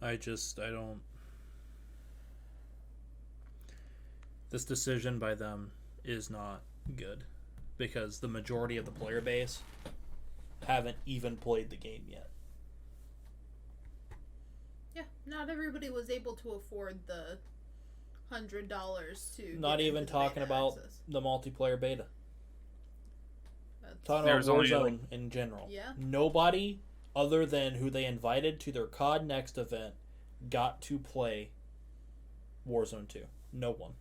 I don't... This decision by them is not good. Because the majority of the player base haven't even played the game yet. Yeah, not everybody was able to afford the $100 to. Not get even into talking beta about access. the multiplayer beta. That's, Talking There about was only, Warzone like- in general. Yeah. Nobody other than who they invited to their COD Next event got to play Warzone 2. No one.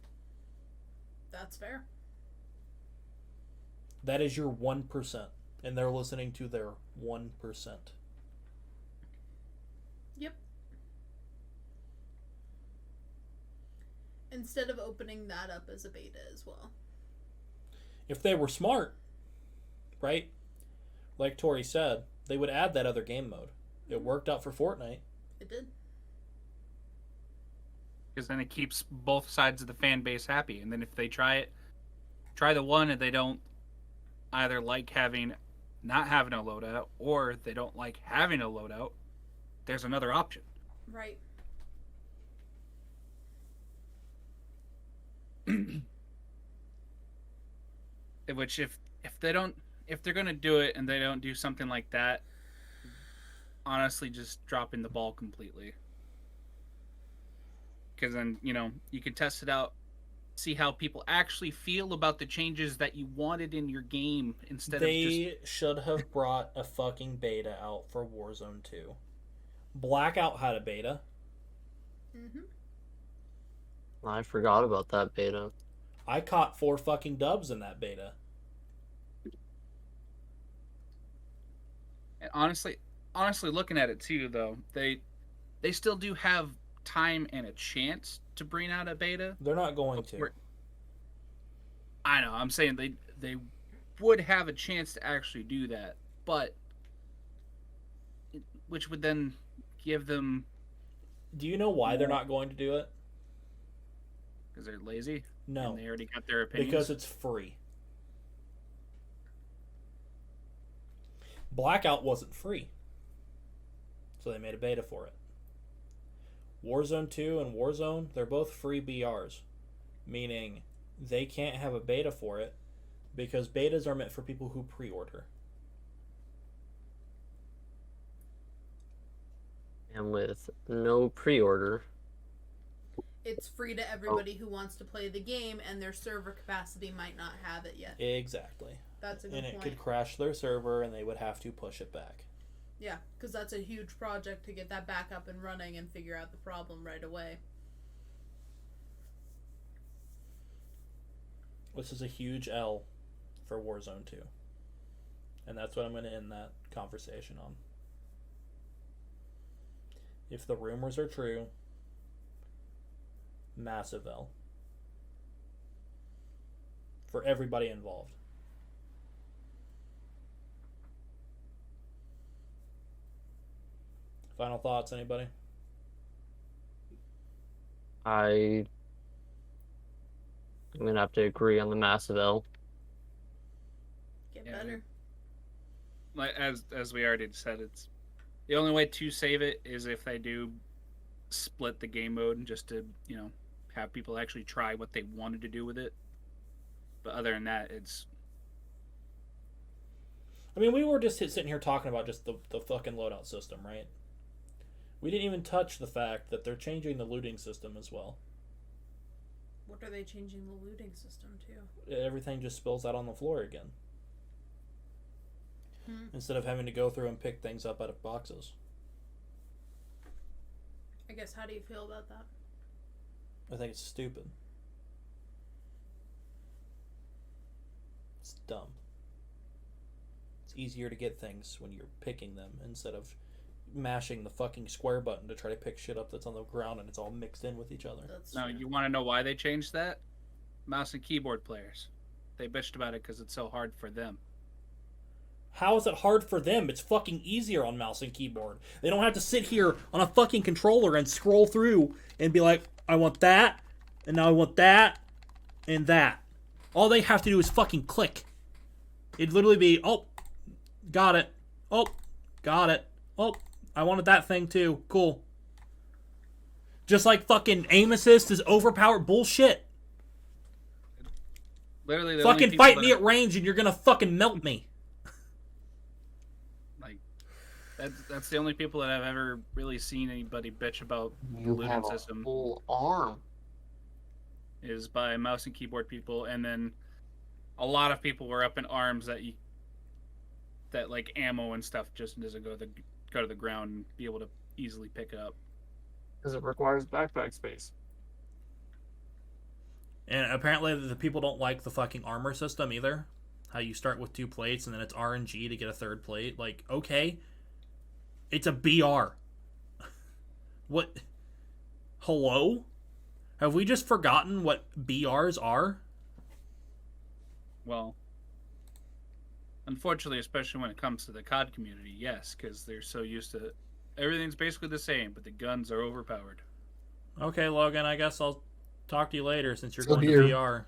that's fair. That is your 1%. And they're listening to their 1%. Yep. Instead of opening that up as a beta as well. If they were smart, right? Like Tori said, they would add that other game mode. It worked out for Fortnite. It did. because then it keeps both sides of the fan base happy. And then if they try the one and they don't either like not having a loadout, or they don't like having a loadout, there's another option. Right. Which if they're gonna do it and they don't do something like that, honestly, just dropping the ball completely. Because then you can test it out, see how people actually feel about the changes that you wanted in your game instead of just. They should have brought a fucking beta out for Warzone 2. Blackout had a beta. Mm-hmm. I forgot about that beta. I caught 4 fucking dubs in that beta. And honestly, looking at it too, though, they still do have time and a chance to bring out a beta. They're not going to. I know. I'm saying they would have a chance to actually do that, but which would then give them. Do you know why they're not going to do it? Because they're lazy. No. And they already got their opinions. Because it's free. Blackout wasn't free. So they made a beta for it. Warzone 2 and Warzone, they're both free BRs. Meaning they can't have a beta for it because betas are meant for people who pre-order. And with no pre-order. It's free to everybody who wants to play the game, and their server capacity might not have it yet. Exactly. That's a good And it point. could crash their server, and they would have to push it back. Yeah, because that's a huge project to get that back up and running and figure out the problem right away. This is a huge L for Warzone 2. And that's what I'm going to end that conversation on. If the rumors are true, massive L. For everybody involved. Final thoughts, anybody? I'm gonna have to agree on the massive L. Get Yeah. better. Like as we already said, it's the only way to save it is if they do split the game mode and just to have people actually try what they wanted to do with it. But other than that, it's I mean, we were just sitting here talking about just the fucking loadout system, right? We didn't even touch the fact that they're changing the looting system as well. What are they changing the looting system to? Everything just spills out on the floor again. Instead of having to go through and pick things up out of boxes. I guess, how do you feel about that? I think it's stupid. It's dumb. It's easier to get things when you're picking them instead of mashing the fucking square button to try to pick shit up that's on the ground and it's all mixed in with each other. That's no. true. You want to know why they changed that? Mouse and keyboard players, they bitched about it because it's so hard for them. How is it hard for them? It's fucking easier on mouse and keyboard. They don't have to sit here on a fucking controller and scroll through and be like, I want that, and now I want that, and that. All they have to do is fucking click. It'd literally be, oh, got it. Oh, got it. Oh, I wanted that thing too. Cool. Just like fucking aim assist is overpowered bullshit. Literally, the Fucking only people fight that me at range and you're gonna fucking melt me. That's the only people that I've ever really seen anybody bitch about the You looting have a system full arm. is by mouse and keyboard people, and then a lot of people were up in arms that like ammo and stuff just doesn't go to the ground and be able to easily pick it up. Because it requires backpack space. And apparently the people don't like the fucking armor system either. How you start with 2 plates and then it's RNG to get a 3rd plate. Like, okay. It's a BR. What? Hello? Have we just forgotten what BRs are? Well, unfortunately, especially when it comes to the COD community, yes, because they're so used to everything's basically the same, but the guns are overpowered. Okay, Logan, I guess I'll talk to you later since you're Still going here. to BR.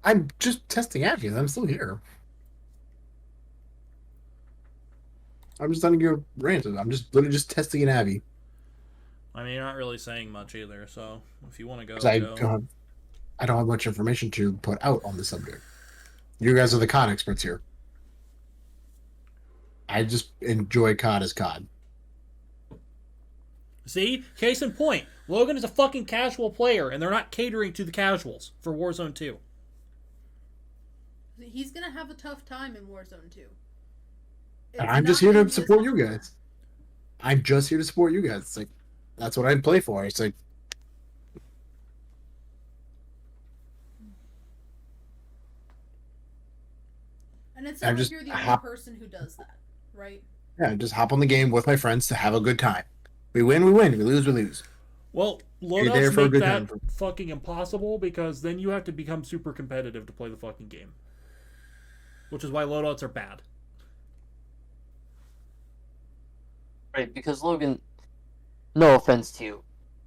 I'm just testing Abby. I'm still here. I'm just letting you rant. I'm just literally just testing an Abby. I mean, you're not really saying much either, so if you want to go, 'Cause I go. don't have much information to put out on the subject. You guys are the COD experts here. I just enjoy COD as COD. See? Case in point. Logan is a fucking casual player, and they're not catering to the casuals for Warzone 2. He's gonna have a tough time in Warzone 2. And I'm just here to support you guys. I'm just here to support you guys. It's like, that's what I'd play for. It's like, And it's I'm not like just you're the only hap- person who does that, right? yeah, just hop on the game with my friends to have a good time. We win, we win. We lose, we lose. Well, there loadouts for a make good that time. fucking impossible because then you have to become super competitive to play the fucking game. Which is why loadouts are bad. Right, because Logan, no offense to you,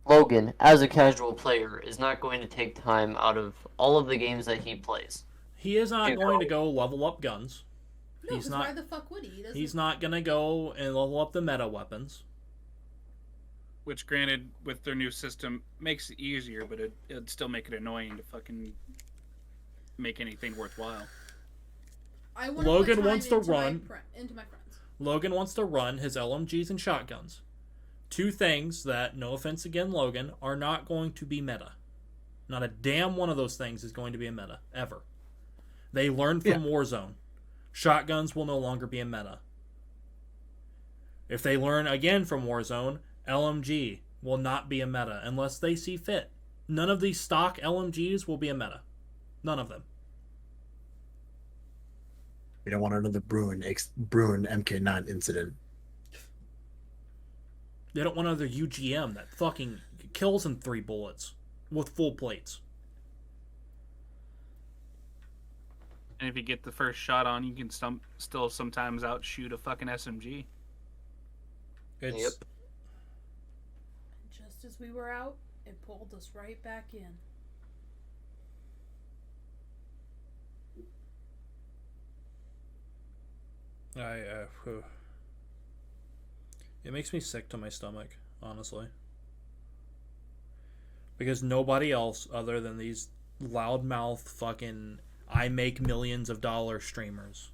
Logan, as a casual player, is not going to take time out of all of the games that he plays. He is not Dude, going to go level up guns. No, He's 'cause not- why the fuck would he? He doesn't. He's not going to go and level up the meta weapons. Which, granted, with their new system, makes it easier, but it'd still make it annoying to fucking make anything worthwhile. I want Logan put time wants to into run. into my friends. Logan wants to run his LMGs and shotguns. two things that, no offense again, Logan, are not going to be meta. Not a damn one of those things is going to be a meta, ever. They learned from Warzone. Shotguns will no longer be a meta. If they learn again from Warzone, LMG will not be a meta unless they see fit. None of these stock LMGs will be a meta. None of them. We don't want another Bruin MK9 incident. They don't want another UGM that fucking kills in 3 bullets with full plates. And if you get the first shot on, you can still sometimes outshoot a fucking SMG. It's, Yep. Just as we were out, it pulled us right back in. It makes me sick to my stomach, honestly. Because nobody else other than these loudmouth fucking I make millions of dollars streamers,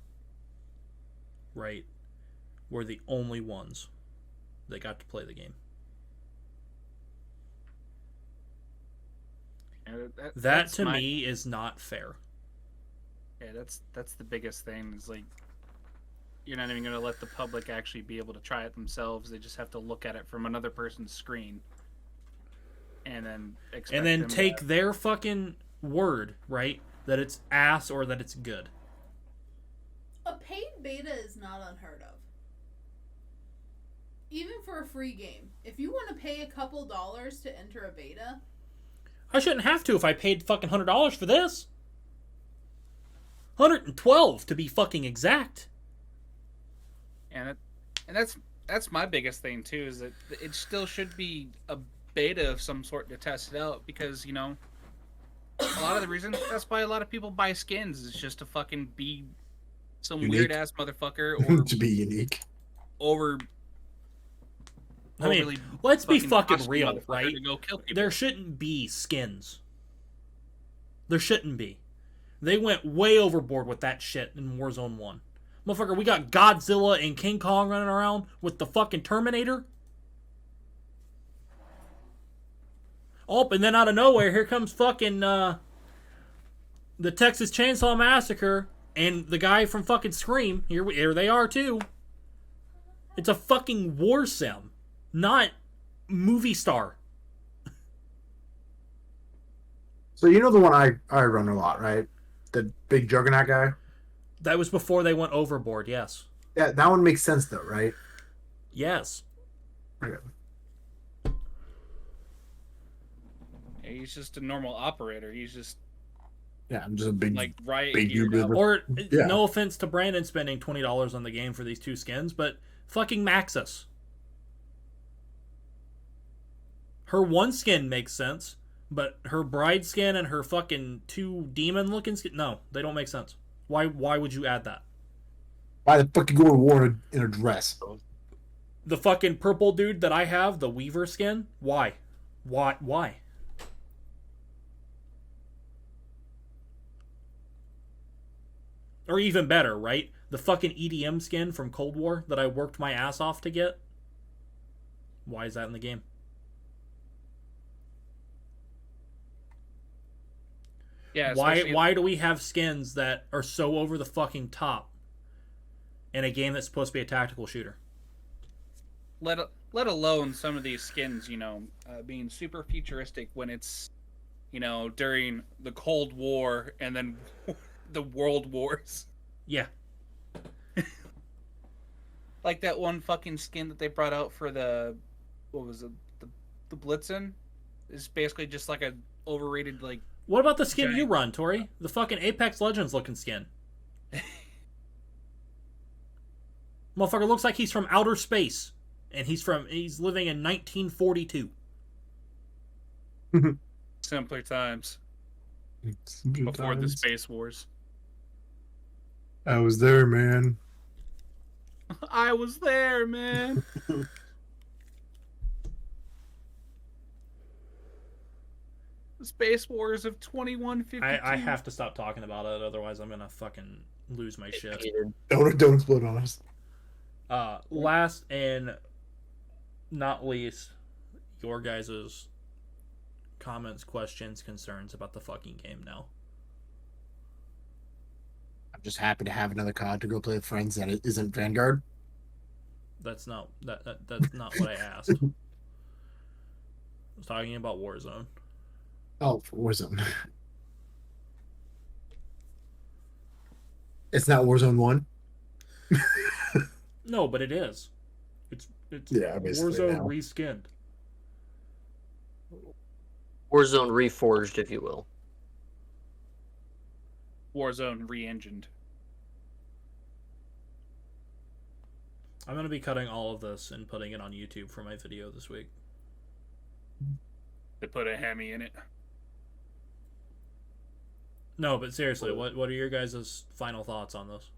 right, were the only ones that got to play the game. Yeah, That that's to me is not fair. Yeah, that's the biggest thing. Is like, you're not even going to let the public actually be able to try it themselves. They just have to look at it from another person's screen, and then take their fucking word, right, that it's ass or that it's good. A paid beta is not unheard of. Even for a free game. If you want to pay a couple dollars to enter a beta... I shouldn't have to if I paid fucking $100 for this. $112 to be fucking exact. And that's my biggest thing too, is that it still should be a beta of some sort to test it out, because, you know, a lot of the reason that's why a lot of people buy skins is just to fucking be some weird ass motherfucker, or to be unique. I mean, let's be fucking real, right? There shouldn't be skins. There shouldn't be. They went way overboard with that shit in Warzone 1. Motherfucker, we got Godzilla and King Kong running around with the fucking Terminator. Oh, and then out of nowhere, here comes fucking the Texas Chainsaw Massacre and the guy from fucking Scream. Here they are too. It's a fucking war sim, not movie star. So you know the one I run a lot, right? The big Juggernaut guy? That was before they went overboard, yes. Yeah, that one makes sense though, right? Yes. Okay. Yeah, he's just a normal operator. He's just I'm just a big big dude. Or no offense to Brandon spending $20 on the game for these 2 skins, but fucking Maxus. Her 1 skin makes sense, but her bride skin and her fucking 2 demon looking skin, no, they don't make sense. Why would you add that? Why the fuck you go to war in a dress? The fucking purple dude that I have, the Weaver skin, why? Or even better, right? The fucking EDM skin from Cold War that I worked my ass off to get. Why is that in the game? Yeah. Why do we have skins that are so over the fucking top in a game that's supposed to be a tactical shooter? Let alone some of these skins, you know, being super futuristic when it's, you know, during the Cold War and then the World Wars. Yeah. Like that one fucking skin that they brought out for the, what was it, the Blitzen, is basically just like a overrated, like. What about the skin you run, Tori? The fucking Apex Legends looking skin. Motherfucker looks like he's from outer space, and he's living in 1942. Simpler times. Simpler before times. the Space Wars. I was there, man. I was there, man. The Space Wars of 2152. I have to stop talking about it, otherwise I'm gonna fucking lose my shit. Don't explode on us. Last and not least, your guys' comments, questions, concerns about the fucking game now. I'm just happy to have another COD to go play with friends that it isn't Vanguard. That's not that's not what I asked. I was talking about Warzone. Oh, for Warzone. It's not Warzone 1. No, but it is. It's Yeah, basically Warzone now. reskinned. Warzone reforged, if you will. Warzone re-engined. I'm gonna be cutting all of this and putting it on YouTube for my video this week. They put a Hemi in it. No, but seriously, what are your guys' final thoughts on this?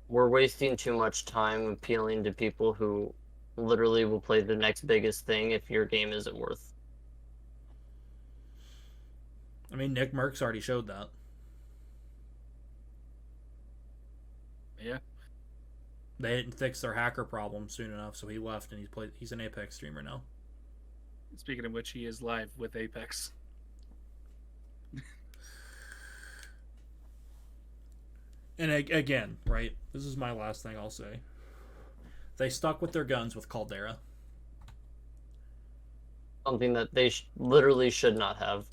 We're wasting too much time appealing to people who literally will play the next biggest thing if your game isn't worth. I mean, Nick Merckx already showed that. Yeah. They didn't fix their hacker problem soon enough, so he left and he's an Apex streamer now. Speaking of which, he is live with Apex. And again, right, this is my last thing I'll say. They stuck with their guns with Caldera. Something that they literally should not have.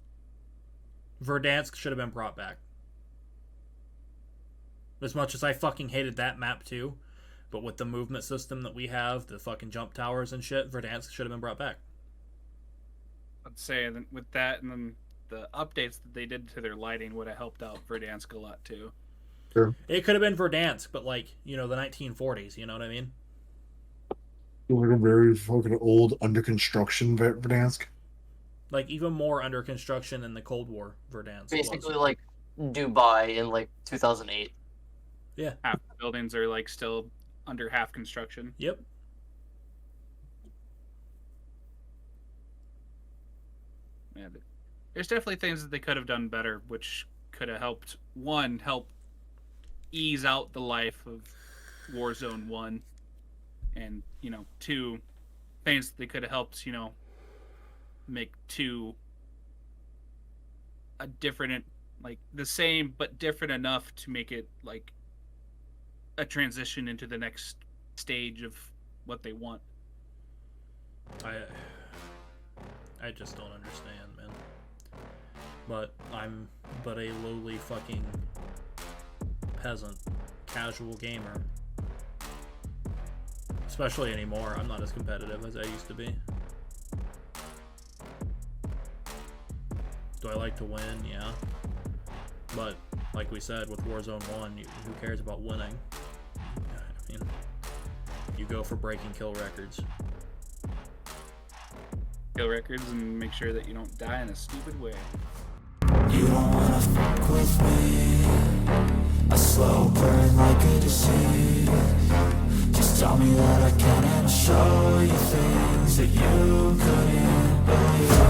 Verdansk should have been brought back. As much as I fucking hated that map too, but with the movement system that we have, the fucking jump towers and shit, Verdansk should have been brought back. I'd say that with that and then the updates that they did to their lighting would have helped out Verdansk a lot too. Sure. It could have been Verdansk, but like, you know, the 1940s, you know what I mean? Like a very fucking old, under construction Verdansk. Like, even more under construction than the Cold War Verdansk Basically, was. like Dubai in like 2008. Yeah. Half the buildings are like still under half construction. Yep. Yeah, there's definitely things that they could have done better, which could have helped help ease out the life of Warzone 1, and 2, things that they could have helped make 2 a different, like the same but different enough to make it like a transition into the next stage of what they want. I just don't understand, man. But I'm but a lowly fucking peasant, casual gamer. Especially anymore, I'm not as competitive as I used to be. Do I like to win? Yeah. But, like we said, with Warzone 1, who cares about winning? I mean, you go for breaking kill records. Kill records and make sure that you don't die in a stupid way. You don't wanna fuck with me. A slow burn like a disease. Just tell me that I can and I'll show you things that you couldn't believe.